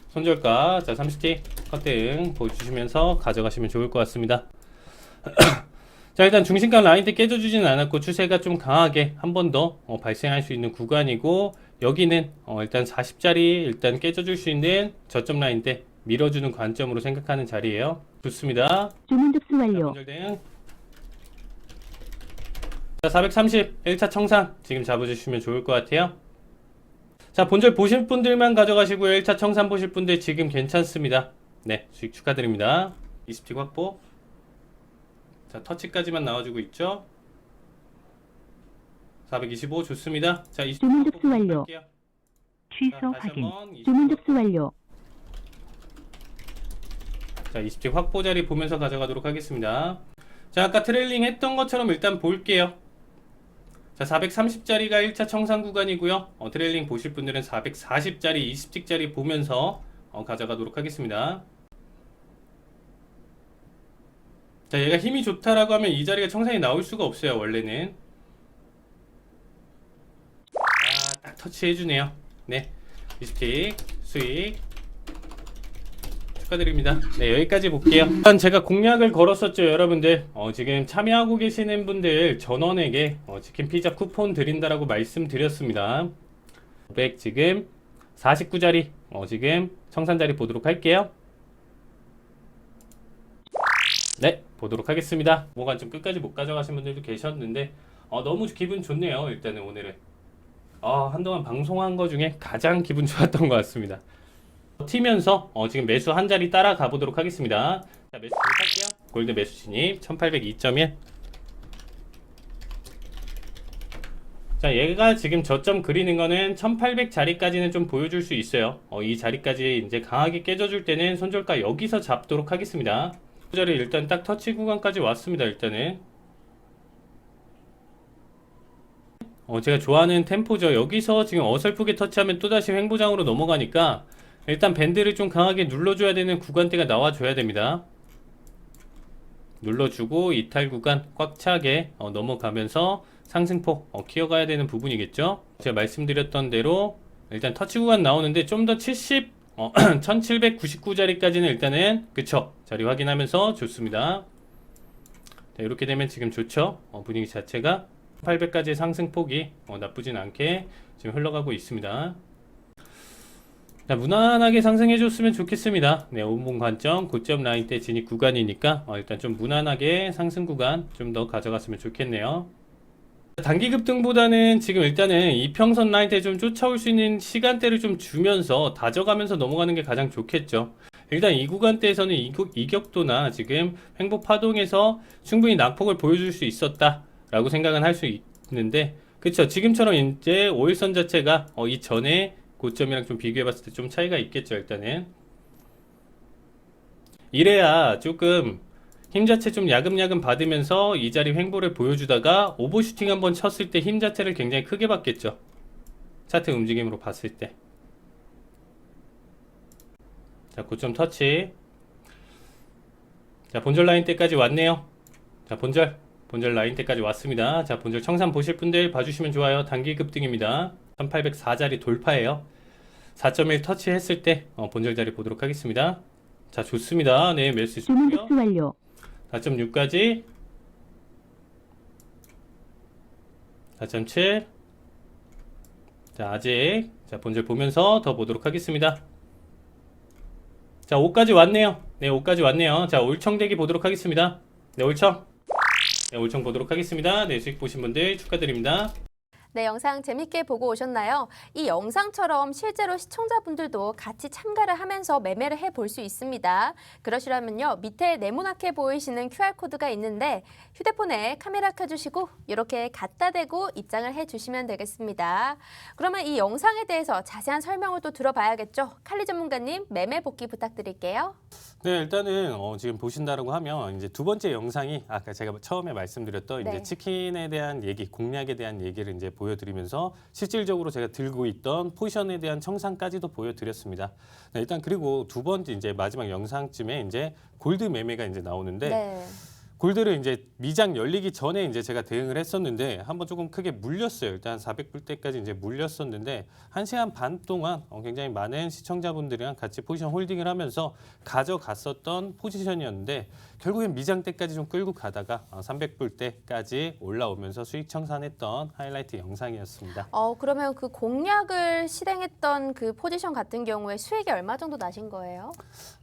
손절가 자 30틱 컷등 보여주시면서 가져가시면 좋을 것 같습니다. 자, 일단 중심가 라인대 깨져주지는 않았고 추세가 좀 강하게 한 번 더 발생할 수 있는 구간이고, 여기는 일단 40짜리 일단 깨져줄 수 있는 저점 라인대 밀어주는 관점으로 생각하는 자리예요. 좋습니다. 주문 접수 자, 완료. 본절등. 자, 430 1차 청산 지금 잡아주시면 좋을 것 같아요. 자, 본절 보실 분들만 가져가시고요. 1차 청산 보실 분들 지금 괜찮습니다. 네, 수익 축하드립니다. 20틱 확보. 자, 터치까지만 나와주고 있죠. 425 좋습니다. 자, 20틱 주문 확보 접수 완료. 할게요. 취소 자, 다시 확인. 한번 20틱 주문 접수 완료. 자, 20틱 확보 자리 보면서 가져가도록 하겠습니다. 자, 아까 트레일링 했던 것처럼 일단 볼게요. 자, 430짜리가 1차 청산 구간이고요. 트레일링 보실 분들은 440짜리, 20틱짜리 보면서 가져가도록 하겠습니다. 자, 얘가 힘이 좋다라고 하면 이 자리가 청산이 나올 수가 없어요, 원래는. 아, 딱 터치해주네요. 네, 20틱 수익 축하드립니다. 네, 여기까지 볼게요. 일단 제가 공략을 걸었었죠, 여러분들. 지금 참여하고 계시는 분들 전원에게 치킨 피자 쿠폰 드린다라고 말씀드렸습니다. 500 지금 49자리 지금 청산자리 보도록 할게요. 네, 보도록 하겠습니다. 뭐가 좀 끝까지 못 가져가신 분들도 계셨는데 너무 기분 좋네요. 일단은 오늘은 한동안 방송한 거 중에 가장 기분 좋았던 것 같습니다. 튀면서 지금 매수 한 자리 따라가 보도록 하겠습니다. 자, 매수 할게요. 골드 매수 진입 1802.1. 자, 얘가 지금 저점 그리는 거는 1800 자리까지는 좀 보여줄 수 있어요. 이 자리까지 이제 강하게 깨져줄 때는 손절가 여기서 잡도록 하겠습니다. 그 자리 일단 딱 터치 구간까지 왔습니다. 일단은 제가 좋아하는 템포죠. 여기서 지금 어설프게 터치하면 또다시 횡보장으로 넘어가니까 일단 밴드를 좀 강하게 눌러줘야 되는 구간대가 나와줘야 됩니다. 눌러주고 이탈 구간 꽉 차게 넘어가면서 상승폭 키워가야 되는 부분이겠죠. 제가 말씀드렸던 대로 일단 터치 구간 나오는데 좀 더 1799자리까지는 일단은 그쵸, 자리 확인하면서 좋습니다. 자, 이렇게 되면 지금 좋죠. 분위기 자체가 800까지의 상승폭이 나쁘진 않게 지금 흘러가고 있습니다. 자, 무난하게 상승해줬으면 좋겠습니다. 네, 5분 관점, 고점 라인대 진입 구간이니까 일단 좀 무난하게 상승 구간 좀 더 가져갔으면 좋겠네요. 단기 급등보다는 지금 일단은 이평선 라인대 좀 쫓아올 수 있는 시간대를 좀 주면서 다져가면서 넘어가는 게 가장 좋겠죠. 일단 이 구간대에서는 이격도나 지금 횡보 파동에서 충분히 낙폭을 보여줄 수 있었다 라고 생각은 할 수 있는데, 그쵸, 지금처럼 이제 5일선 자체가 이 전에 고점이랑 좀 비교해봤을 때 좀 차이가 있겠죠. 일단은 이래야 조금 힘 자체 좀 야금야금 받으면서 이 자리 횡보를 보여주다가 오버슈팅 한번 쳤을 때 힘 자체를 굉장히 크게 받겠죠. 차트 움직임으로 봤을 때. 자, 고점 터치. 자, 본절 라인 때까지 왔네요. 자, 본절 라인 때까지 왔습니다. 자, 본절 청산 보실 분들 봐주시면 좋아요. 단기 급등입니다. 1804자리 돌파예요. 4.1 터치했을 때 본절 자리 보도록 하겠습니다. 자, 좋습니다. 네, 매수 주문 있고요. 접수 완료. 4.6까지 4.7. 자, 아직 자, 본절 보면서 더 보도록 하겠습니다. 자, 5까지 왔네요. 네, 5까지 왔네요. 자, 올청대기 보도록 하겠습니다. 네, 올청. 네, 올청 보도록 하겠습니다. 네, 수익 보신 분들 축하드립니다. 네, 영상 재밌게 보고 오셨나요? 이 영상처럼 실제로 시청자분들도 같이 참가를 하면서 매매를 해볼 수 있습니다. 그러시려면요, 밑에 네모나게 보이시는 QR코드가 있는데 휴대폰에 카메라 켜주시고 이렇게 갖다 대고 입장을 해주시면 되겠습니다. 그러면 이 영상에 대해서 자세한 설명을 또 들어봐야겠죠? 칼리 전문가님, 매매 복귀 부탁드릴게요. 네, 일단은 지금 보신다라고 하면 이제 두 번째 영상이 아까 제가 처음에 말씀드렸던 네. 이제 치킨에 대한 얘기, 공략에 대한 얘기를 이제 보여드리면서 실질적으로 제가 들고 있던 포지션에 대한 청산까지도 보여드렸습니다. 네, 일단 그리고 두 번째 이제 마지막 영상쯤에 이제 골드 매매가 이제 나오는데 네. 골드를 이제 미장 열리기 전에 이제 제가 대응을 했었는데 한번 조금 크게 물렸어요. 일단 400불대까지 이제 물렸었는데 1시간 반 동안 굉장히 많은 시청자분들이랑 같이 포지션 홀딩을 하면서 가져갔었던 포지션이었는데 결국엔 미장 때까지 좀 끌고 가다가 300불대까지 올라오면서 수익 청산했던 하이라이트 영상이었습니다. 그러면 그 공략을 실행했던 그 포지션 같은 경우에 수익이 얼마 정도 나신 거예요?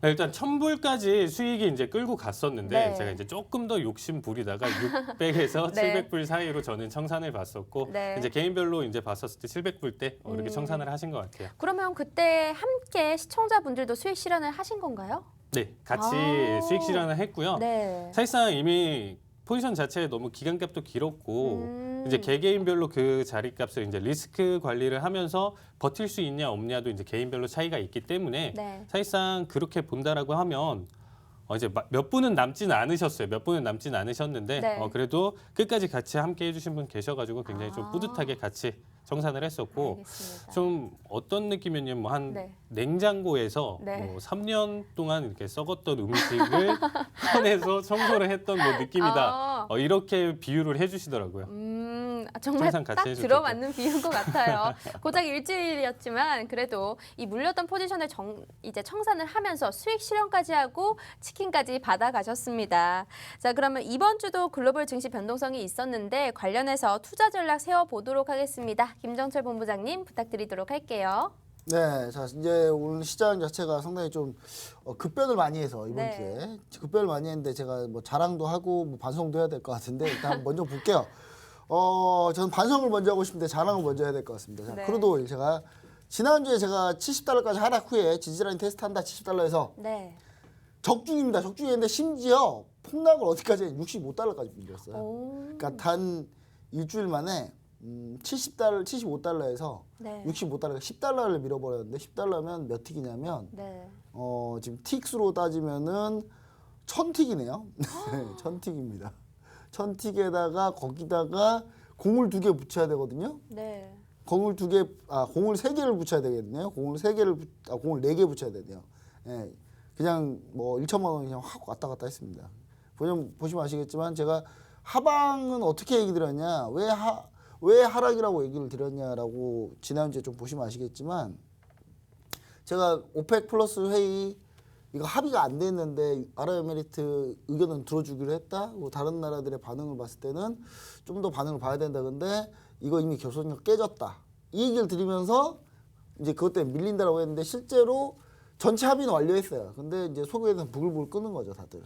네, 일단 1000불까지 수익이 이제 끌고 갔었는데 네. 제가 이제 조금 더 욕심 부리다가 600에서 네. 700불 사이로 저는 청산을 봤었고 네. 이제 개인별로 이제 봤었을 때 700불대 이렇게 청산을 하신 것 같아요. 그러면 그때 함께 시청자분들도 수익 실현을 하신 건가요? 네, 같이 아. 수익 실현을 했고요. 네. 사실상 이미 포지션 자체에 너무 기간값도 길었고 이제 음. 개개인별로 그 자리값을 이제 리스크 관리를 하면서 버틸 수 있냐 없냐도 이제 개인별로 차이가 있기 때문에 네. 사실상 그렇게 본다라고 하면 이제 몇 분은 남지는 않으셨어요. 몇 분은 남지는 않으셨는데 네. 그래도 끝까지 같이 함께 해주신 분 계셔가지고 굉장히 아. 좀 뿌듯하게 같이 청산을 했었고 알겠습니다. 좀 어떤 느낌이냐면 뭐 한 네. 냉장고에서 네. 뭐 3년 동안 이렇게 썩었던 음식을 꺼내서 청소를 했던 뭐 느낌이다. 이렇게 비유를 해주시더라고요. 정말 항상 같이 딱 해줄 들어맞는 비유인 것 같아요. 고작 일주일이었지만 그래도 이 물렸던 포지션을 이제 청산을 하면서 수익 실현까지 하고 치킨까지 받아가셨습니다. 자, 그러면 이번 주도 글로벌 증시 변동성이 있었는데 관련해서 투자 전략 세워보도록 하겠습니다. 김정철 본부장님 부탁드리도록 할게요. 네, 자 이제 오늘 시장 자체가 상당히 좀 급변을 많이 해서 이번 네. 주에 급변을 많이 했는데 제가 뭐 자랑도 하고 뭐 반성도 해야 될 것 같은데 일단 먼저 볼게요. 저는 반성을 먼저 하고 싶은데 자랑을 먼저 해야 될 것 같습니다. 자, 네. 크루드 오일 제가 지난주에 제가 70달러까지 하락 후에 지지라인 테스트한다 70달러에서 네. 적중입니다. 적중했는데 심지어 폭락을 어디까지 65달러까지 밀렸어요. 오. 그러니까 단 일주일 만에 75달러에서 네. 65달러, 10달러를 밀어버렸는데 10달러면 몇 틱이냐면 네. 지금 틱스로 따지면은 1000틱이네요. 1000틱입니다. 1000틱에다가 거기다가 공을 2개 붙여야 되거든요. 네. 공을 3개를 붙여야 되겠네요. 공을 4개 붙여야 되네요. 예. 그냥 뭐 1천만 원 그냥 확 왔다 갔다 했습니다. 보시면 아시겠지만 제가 하방은 어떻게 얘기 드렸냐, 왜 하락이라고 얘기를 드렸냐라고 지난주에 좀 보시면 아시겠지만 제가 오펙 플러스 회의 이거 합의가 안 됐는데 아랍에미리트 의견은 들어주기로 했다. 뭐 다른 나라들의 반응을 봤을 때는 좀 더 반응을 봐야 된다. 근데 이거 이미 결속력 깨졌다. 이 얘기를 드리면서 이제 그것 때문에 밀린다라고 했는데 실제로 전체 합의는 완료했어요. 근데 이제 속에서 부글부글 끄는 거죠, 다들.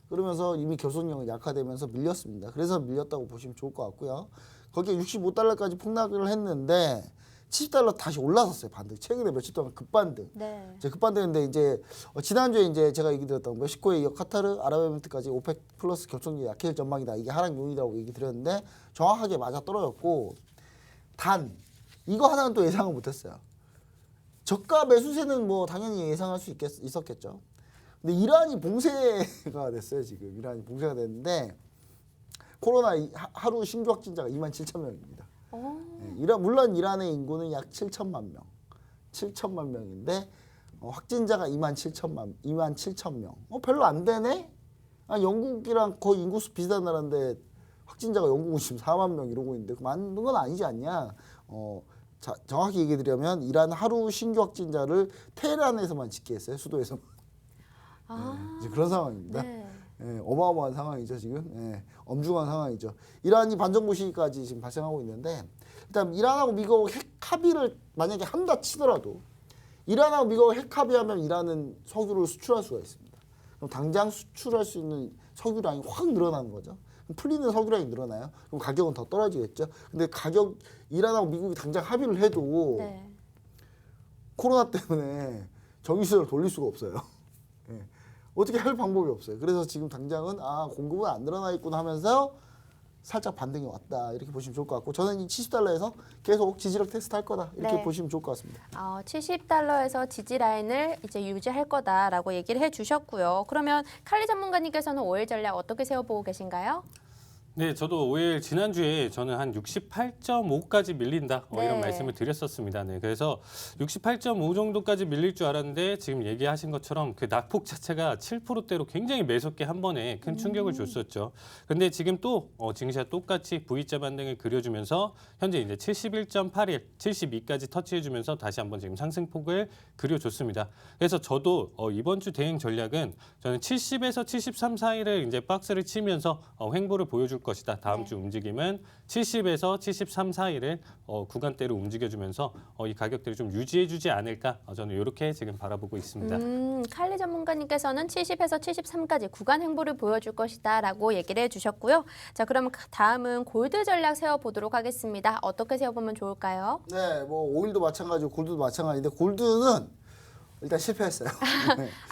그러면서 이미 결속력이 약화되면서 밀렸습니다. 그래서 밀렸다고 보시면 좋을 것 같고요. 거기에 65달러까지 폭락을 했는데 70달러 다시 올라섰어요. 반등. 최근에 며칠 동안 급반등. 네. 이제 급반등인데 이제 지난주에 이제 제가 얘기 드렸던 멕시코에 이어 카타르, 아랍에미리트까지 오펙 플러스 결속력이 약해질 전망이다. 이게 하락 요인이라고 얘기 드렸는데 정확하게 맞아 떨어졌고 단 이거 하나는 또 예상을 못했어요. 저가 매수세는 뭐 당연히 예상할 수 있었겠죠. 근데 이란이 봉쇄가 됐어요. 지금 이란이 봉쇄가 됐는데 코로나 하루 신규 확진자가 27,000명입니다. 물론 이란의 인구는 약 7천만 명, 7천만 명인데 확진자가 27,000명. 별로 안 되네? 영국이랑 거의 인구수 비슷한 나라인데 확진자가 영국은 지금 4만 명 이러고 있는데 많은 건 아니지 않냐? 정확히 얘기 드리면 이란 하루 신규 확진자를 테헤란에서만 집계했어요. 수도에서만. 이제 그런 상황입니다. 네. 어마어마한 상황이죠 지금. 엄중한 상황이죠. 이란이 반정부 시기까지 지금 발생하고 있는데 일단 이란하고 미국 핵 합의를 만약에 한다 치더라도 이란하고 미국 핵 합의하면 이란은 석유를 수출할 수가 있습니다. 그럼 당장 수출할 수 있는 석유량이 확 늘어나는 거죠. 그럼 풀리는 석유량이 늘어나요. 그럼 가격은 더 떨어지겠죠. 근데 이란하고 미국이 당장 합의를 해도 네. 코로나 때문에 정유시설을 돌릴 수가 없어요. 어떻게 할 방법이 없어요. 그래서 지금 당장은 공급은 안 늘어나 있구나 하면서 살짝 반등이 왔다 이렇게 보시면 좋을 것 같고 저는 이 70달러에서 계속 지지력 테스트 할 거다 이렇게 네. 보시면 좋을 것 같습니다. 70달러에서 지지 라인을 이제 유지할 거다라고 얘기를 해주셨고요. 그러면 칼리 전문가님께서는 5일 전략 어떻게 세워보고 계신가요? 네, 저도 5일 지난주에 저는 한 68.5까지 밀린다 이런 네. 말씀을 드렸었습니다. 네, 그래서 68.5 정도까지 밀릴 줄 알았는데 지금 얘기하신 것처럼 그 낙폭 자체가 7%대로 굉장히 매섭게 한 번에 큰 충격을 줬었죠. 근데 지금 또 증시와 똑같이 V자 반등을 그려주면서 현재 이제 71.81, 72까지 터치해주면서 다시 한번 지금 상승폭을 그려줬습니다. 그래서 저도 이번 주 대응 전략은 저는 70에서 73 사이를 이제 박스를 치면서 횡보를 보여줄 것이다. 다음 주 움직임은 70에서 73 사이를 구간대로 움직여주면서 이 가격들을 좀 유지해주지 않을까 저는 이렇게 지금 바라보고 있습니다. 칼리 전문가님께서는 70에서 73까지 구간 행보를 보여줄 것이다라고 얘기를 해주셨고요. 자, 그럼 다음은 골드 전략 세워보도록 하겠습니다. 어떻게 세워보면 좋을까요? 네, 뭐 오일도 마찬가지고 골드도 마찬가지인데 골드는 일단 실패했어요.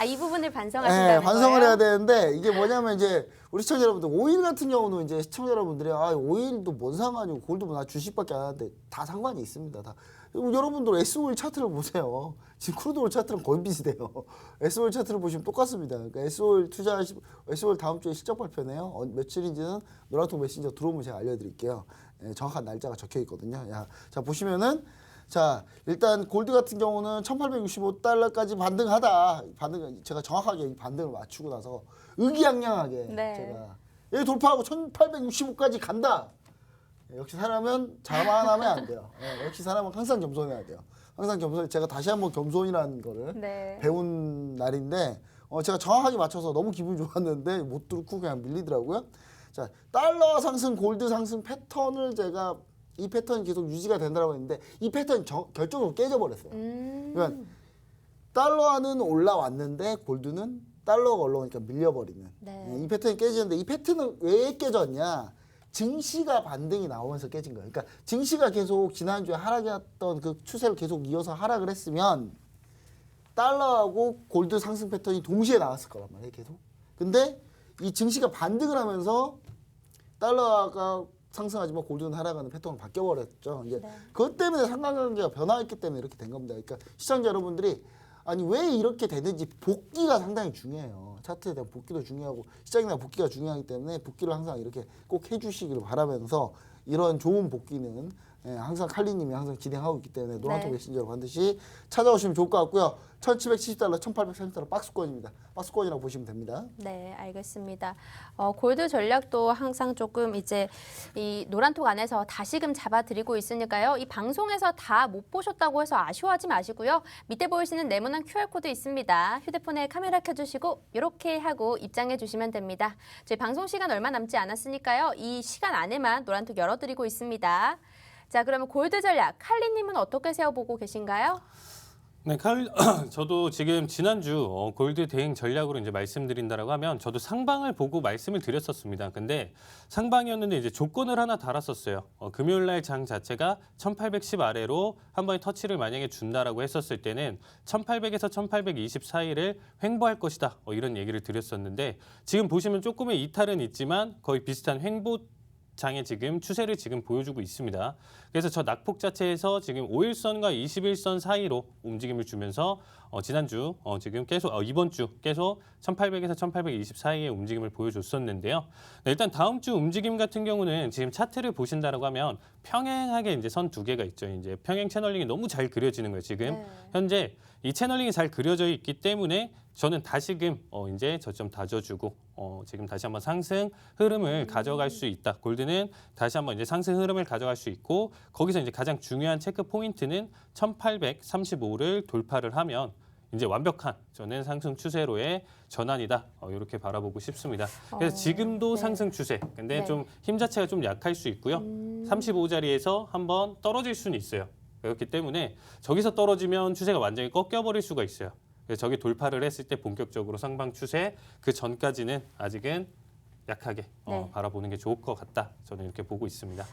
이 부분을 네, 반성하신다는 반성을 거예요? 해야 되는데 이게 뭐냐면 이제 우리 시청자 여러분들 오일 같은 경우는 이제 시청자 여러분들이 오일도 뭔 상관이고 골드 뭐 나 주식밖에 안 하는데 다 상관이 있습니다. 다. 여러분들 S-오일 차트를 보세요. 지금 크루드 오일 차트랑 거의 비슷해요. S-오일 차트를 보시면 똑같습니다. 그러니까 S-오일 S-오일 다음 주에 실적 발표네요. 며칠인지는 노란통 메신저 들어오면 제가 알려드릴게요. 정확한 날짜가 적혀 있거든요. 자 보시면은 자 일단 골드 같은 경우는 1865달러까지 반등하다. 제가 정확하게 이 반등을 맞추고 나서 의기양양하게 네. 제가 여기 돌파하고 1865까지 간다. 역시 사람은 자만하면 안 돼요. 역시 사람은 항상 겸손해야 돼요. 항상 겸손. 제가 다시 한번 겸손이라는 거를 네. 배운 날인데 제가 정확하게 맞춰서 너무 기분이 좋았는데 못 뚫고 그냥 밀리더라고요. 자 달러 상승, 골드 상승 패턴을 제가 이 패턴이 계속 유지가 된다고 했는데 이 패턴이 결정적으로 깨져버렸어요. 그러니까 달러는 올라왔는데 골드는 달러가 올라오니까 밀려버리는 네. 이 패턴이 깨지는데 이 패턴은 왜 깨졌냐? 증시가 반등이 나오면서 깨진 거예요. 그러니까 증시가 계속 지난주에 하락했던 그 추세를 계속 이어서 하락을 했으면 달러하고 골드 상승 패턴이 동시에 나왔을 거란 말이에요. 계속. 근데 이 증시가 반등을 하면서 달러가 상승하지만 골드는 하락하는 패턴으로 바뀌어버렸죠. 이제 그것 때문에 상관관계가 변화했기 때문에 이렇게 된 겁니다. 그러니까 시청자 여러분들이 아니 왜 이렇게 되는지 복기가 상당히 중요해요. 차트에 대한 복기도 중요하고 시장에 대한 복기가 중요하기 때문에 복기를 항상 이렇게 꼭 해주시기를 바라면서 이런 좋은 복기는 항상 칼리님이 항상 진행하고 있기 때문에 노란통 네. 메신저로 반드시 찾아오시면 좋을 것 같고요. 1770달러, 1830달러 박스권입니다. 박스권이라고 보시면 됩니다. 네, 알겠습니다. 골드 전략도 항상 조금 이제 이 노란톡 안에서 다시금 잡아드리고 있으니까요. 이 방송에서 다 못 보셨다고 해서 아쉬워하지 마시고요. 밑에 보이시는 네모난 QR코드 있습니다. 휴대폰에 카메라 켜주시고 이렇게 하고 입장해 주시면 됩니다. 저희 방송 시간 얼마 남지 않았으니까요. 이 시간 안에만 노란톡 열어드리고 있습니다. 자, 그러면 골드 전략, 칼리님은 어떻게 세워보고 계신가요? 네, 저도 지금 지난주 골드 대응 전략으로 이제 말씀드린다라고 하면 저도 상방을 보고 말씀을 드렸었습니다. 근데 상방이었는데 이제 조건을 하나 달았었어요. 금요일 날 장 자체가 1810 아래로 한 번에 터치를 만약에 준다라고 했었을 때는 1800에서 1820 사이를 횡보할 것이다. 이런 얘기를 드렸었는데 지금 보시면 조금의 이탈은 있지만 거의 비슷한 횡보 장의 지금 추세를 지금 보여주고 있습니다. 그래서 저 낙폭 자체에서 지금 5일선과 21선 사이로 움직임을 주면서 지난주 지금 계속 이번 주 계속 1800에서 1820 사이의 움직임을 보여줬었는데요. 네, 일단 다음 주 움직임 같은 경우는 지금 차트를 보신다라고 하면 평행하게 이제 선 두 개가 있죠. 이제 평행 채널링이 너무 잘 그려지는 거예요. 지금 현재 이 채널링이 잘 그려져 있기 때문에 저는 다시금 이제 저점 다져주고 지금 다시 한번 상승 흐름을 가져갈 수 있다. 골드는 다시 한번 이제 상승 흐름을 가져갈 수 있고 거기서 이제 가장 중요한 체크 포인트는 1835를 돌파를 하면 이제 완벽한 저는 상승 추세로의 전환이다. 이렇게 바라보고 싶습니다. 그래서 지금도 상승 추세. 근데 네. 좀 힘 자체가 좀 약할 수 있고요. 35자리에서 한번 떨어질 수는 있어요. 그렇기 때문에 저기서 떨어지면 추세가 완전히 꺾여버릴 수가 있어요. 그래서 저기 돌파를 했을 때 본격적으로 상방 추세 그 전까지는 아직은 약하게 네. 바라보는 게 좋을 것 같다. 저는 이렇게 보고 있습니다.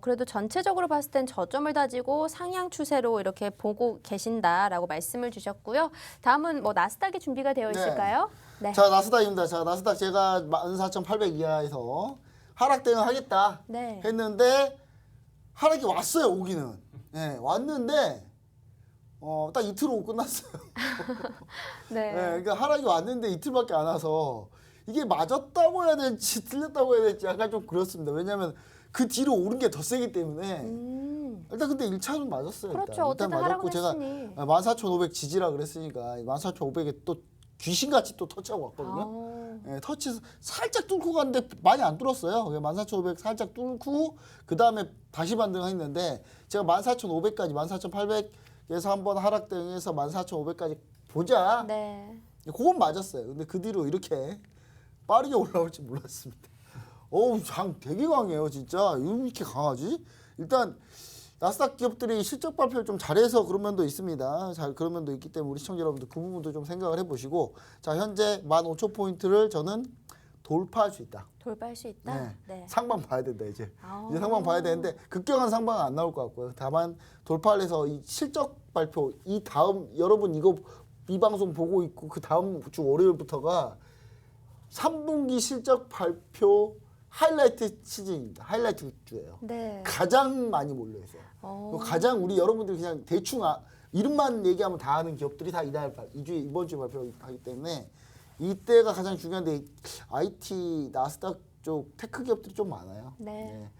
그래도 전체적으로 봤을 땐 저점을 다지고 상향 추세로 이렇게 보고 계신다라고 말씀을 주셨고요. 다음은 뭐 나스닥이 준비가 되어 네. 있을까요? 네. 자 나스닥입니다. 자 나스닥 제가 14,800 이하에서 하락 대응 하겠다 네. 했는데 하락이 왔어요. 오기는. 네, 왔는데 딱 이틀 오고 끝났어요. 네. 네, 그러니까 하락이 왔는데 이틀밖에 안 와서 이게 맞았다고 해야 될지 틀렸다고 해야 될지 약간 좀 그렇습니다. 왜냐하면 그 뒤로 오른 게 더 세기 때문에 일단 근데 1차는 맞았어요. 그렇죠. 일단 어쨌든 맞았고 하락은 제가 했으니. 14,500 지지라 그랬으니까 14,500에 또 귀신같이 또 터치하고 왔거든요. 아. 예, 터치 살짝 뚫고 갔는데 많이 안 뚫었어요. 14,500 살짝 뚫고 그 다음에 다시 반등했는데 제가 14,500까지 14,800에서 한번 하락 대응해서 14,500까지 보자. 네. 그건 맞았어요. 근데 그 뒤로 이렇게 빠르게 올라올지 몰랐습니다. 어우, 장 되게 강해요, 진짜. 왜 이렇게 강하지? 일단 나스닥 기업들이 실적 발표를 좀 잘해서 그런 면도 있습니다. 그런 면도 있기 때문에 우리 시청자 여러분들 그 부분도 좀 생각을 해보시고 자, 현재 15,000포인트를 저는 돌파할 수 있다. 돌파할 수 있다. 네. 네. 상방 봐야 된다 이제. 아. 이제 상방 봐야 되는데 급격한 상방은 안 나올 것 같고요. 다만 돌파를 해서 이 실적 발표 이 다음 여러분 이거 이 방송 보고 있고 그 다음 주 월요일부터가 3분기 실적 발표 하이라이트 시즌입니다. 하이라이트 주예요. 네. 가장 많이 몰려 있어요. 가장 우리 여러분들이 그냥 대충 이름만 얘기하면 다 아는 기업들이 다 이번 주에 발표하기 때문에 이때가 가장 중요한데 IT 나스닥 쪽 테크 기업들이 좀 많아요. 네.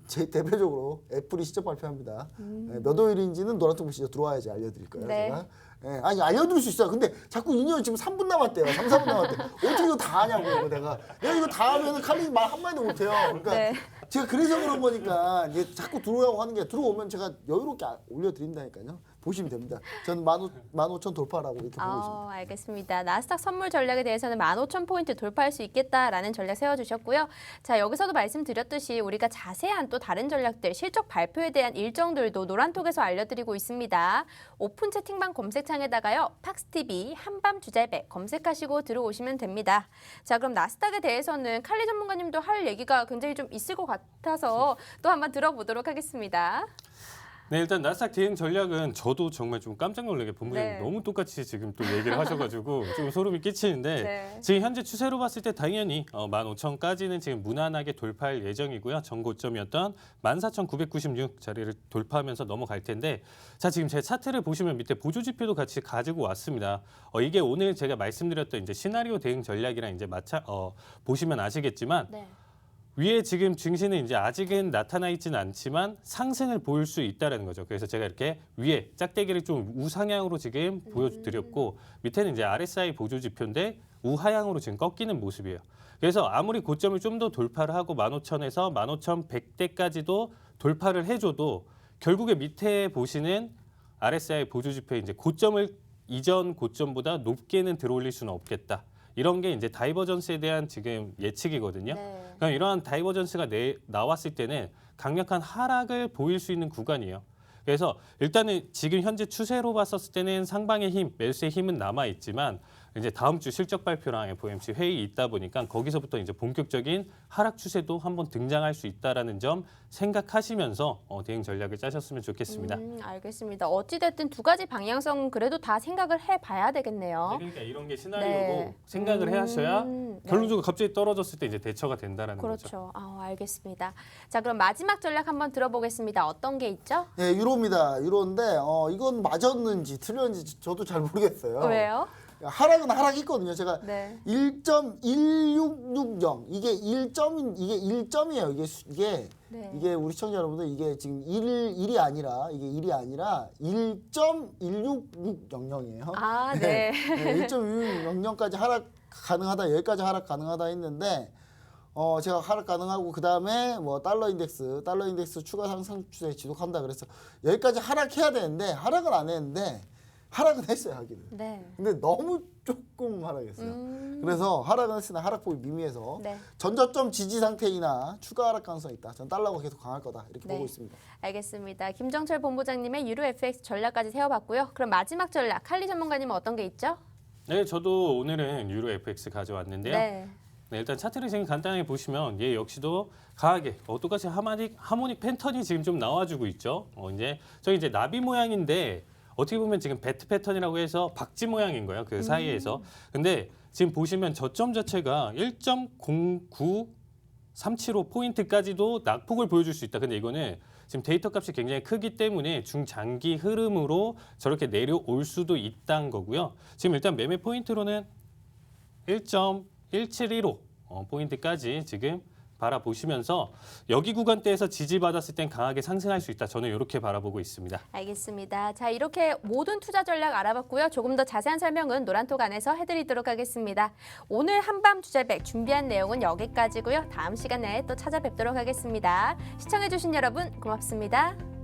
제 대표적으로 애플이 실적 발표합니다. 몇 월인지는 노란통 시죠 들어와야지 알려드릴 거예요. 네. 제가. 예, 아니 알려드릴 수 있어요. 근데 자꾸 2년 지금 3분 남았대요. 3, 4분 남았대. 어떻게 이거 다 하냐고요, 내가 이거 다 하면은 칼리 말 한마디도 못해요. 그러니까 네. 제가 그래서 그런 거니까 이제 자꾸 들어오라고 하는 게 들어오면 제가 여유롭게 올려드린다니까요. 보시면 됩니다. 전 15,000 돌파라고 이렇게 보고 있습니다. 알겠습니다. 나스닥 선물 전략에 대해서는 15,000포인트 돌파할 수 있겠다라는 전략 세워주셨고요. 자, 여기서도 말씀드렸듯이 우리가 자세한 또 다른 전략들, 실적 발표에 대한 일정들도 노란톡에서 알려드리고 있습니다. 오픈 채팅방 검색창에다가요. 팍스TV 한밤주잘배 검색하시고 들어오시면 됩니다. 자, 그럼 나스닥에 대해서는 칼리 전문가님도 할 얘기가 굉장히 좀 있을 것 같아서 또 한번 들어보도록 하겠습니다. 네, 일단 나스닥 대응 전략은 저도 정말 좀 깜짝 놀라게 본부장님 네. 너무 똑같이 지금 또 얘기를 하셔가지고 좀 소름이 끼치는데 네. 지금 현재 추세로 봤을 때 당연히 15,000까지는 지금 무난하게 돌파할 예정이고요. 전 고점이었던 14,996 자리를 돌파하면서 넘어갈 텐데 자, 지금 제 차트를 보시면 밑에 보조 지표도 같이 가지고 왔습니다. 이게 오늘 제가 말씀드렸던 이제 시나리오 대응 전략이랑 이제 보시면 아시겠지만 네. 위에 지금 증시는 이제 아직은 나타나 있지는 않지만 상승을 보일 수 있다는 거죠. 그래서 제가 이렇게 위에 짝대기를 좀 우상향으로 지금 보여드렸고 밑에는 이제 RSI 보조 지표인데 우하향으로 지금 꺾이는 모습이에요. 그래서 아무리 고점을 좀 더 돌파를 하고 15,000에서 15,100대까지도 돌파를 해줘도 결국에 밑에 보시는 RSI 보조 지표의 이제 고점을 이전 고점보다 높게는 들어올릴 수는 없겠다. 이런 게 이제 다이버전스에 대한 지금 예측이거든요. 네. 그럼 이러한 다이버전스가 나왔을 때는 강력한 하락을 보일 수 있는 구간이에요. 그래서 일단은 지금 현재 추세로 봤었을 때는 상방의 힘, 매수의 힘은 남아 있지만 이제 다음 주 실적 발표랑 FOMC 회의 있다 보니까 거기서부터 이제 본격적인 하락 추세도 한번 등장할 수 있다라는 점 생각하시면서 대응 전략을 짜셨으면 좋겠습니다. 알겠습니다. 어찌됐든 두 가지 방향성은 그래도 다 생각을 해봐야 되겠네요. 네, 그러니까 이런 게 시나리오고 네. 생각을 하셔야 네. 결론적으로 갑자기 떨어졌을 때 이제 대처가 된다라는 거죠. 그렇죠. 알겠습니다. 자, 그럼 마지막 전략 한번 들어보겠습니다. 어떤 게 있죠? 네, 유로입니다. 유로인데 이건 맞았는지 틀렸는지 저도 잘 모르겠어요. 왜요? 하락은 하락했거든요. 제가 네. 1.1660 이게 1점이에요. 네. 이게 우리 시청자 여러분들 이게 지금 1이 아니라 이게 1이 아니라 1.16600이에요. 아, 네. 1.16600까지 하락 가능하다. 여기까지 하락 가능하다 했는데 제가 하락 가능하고 그다음에 뭐 달러 인덱스 추가 상승 추세 지속한다 그래서 여기까지 하락해야 되는데 하락은 안 했는데 하락은 했어요, 하기는. 네. 근데 너무 조금 하락했어요. 그래서 하락은 했으나 하락폭이 미미해서 네. 전저점 지지 상태이나 추가 하락 가능성이 있다. 전 달러가 계속 강할 거다. 이렇게 네. 보고 있습니다. 알겠습니다. 김정철 본부장님의 유로 FX 전략까지 세워봤고요. 그럼 마지막 전략, 칼리 전문가님은 어떤 게 있죠? 네, 저도 오늘은 유로 FX 가져왔는데요. 네. 네, 일단 차트를 지금 간단하게 보시면 얘 역시도 강하게 똑같이 하모닉 패턴이 지금 좀 나와주고 있죠. 이제 저기 이제 나비 모양인데 어떻게 보면 지금 배트 패턴이라고 해서 박쥐 모양인 거예요. 그 사이에서. 근데 지금 보시면 저점 자체가 1.09375 포인트까지도 낙폭을 보여줄 수 있다. 근데 이거는 지금 데이터 값이 굉장히 크기 때문에 중장기 흐름으로 저렇게 내려올 수도 있다는 거고요. 지금 일단 매매 포인트로는 1.0 1715 포인트까지 지금 바라보시면서 여기 구간대에서 지지받았을 땐 강하게 상승할 수 있다. 저는 이렇게 바라보고 있습니다. 알겠습니다. 자, 이렇게 모든 투자 전략 알아봤고요. 조금 더 자세한 설명은 노란톡 안에서 해드리도록 하겠습니다. 오늘 한밤 투자백 준비한 내용은 여기까지고요. 다음 시간에 또 찾아뵙도록 하겠습니다. 시청해주신 여러분 고맙습니다.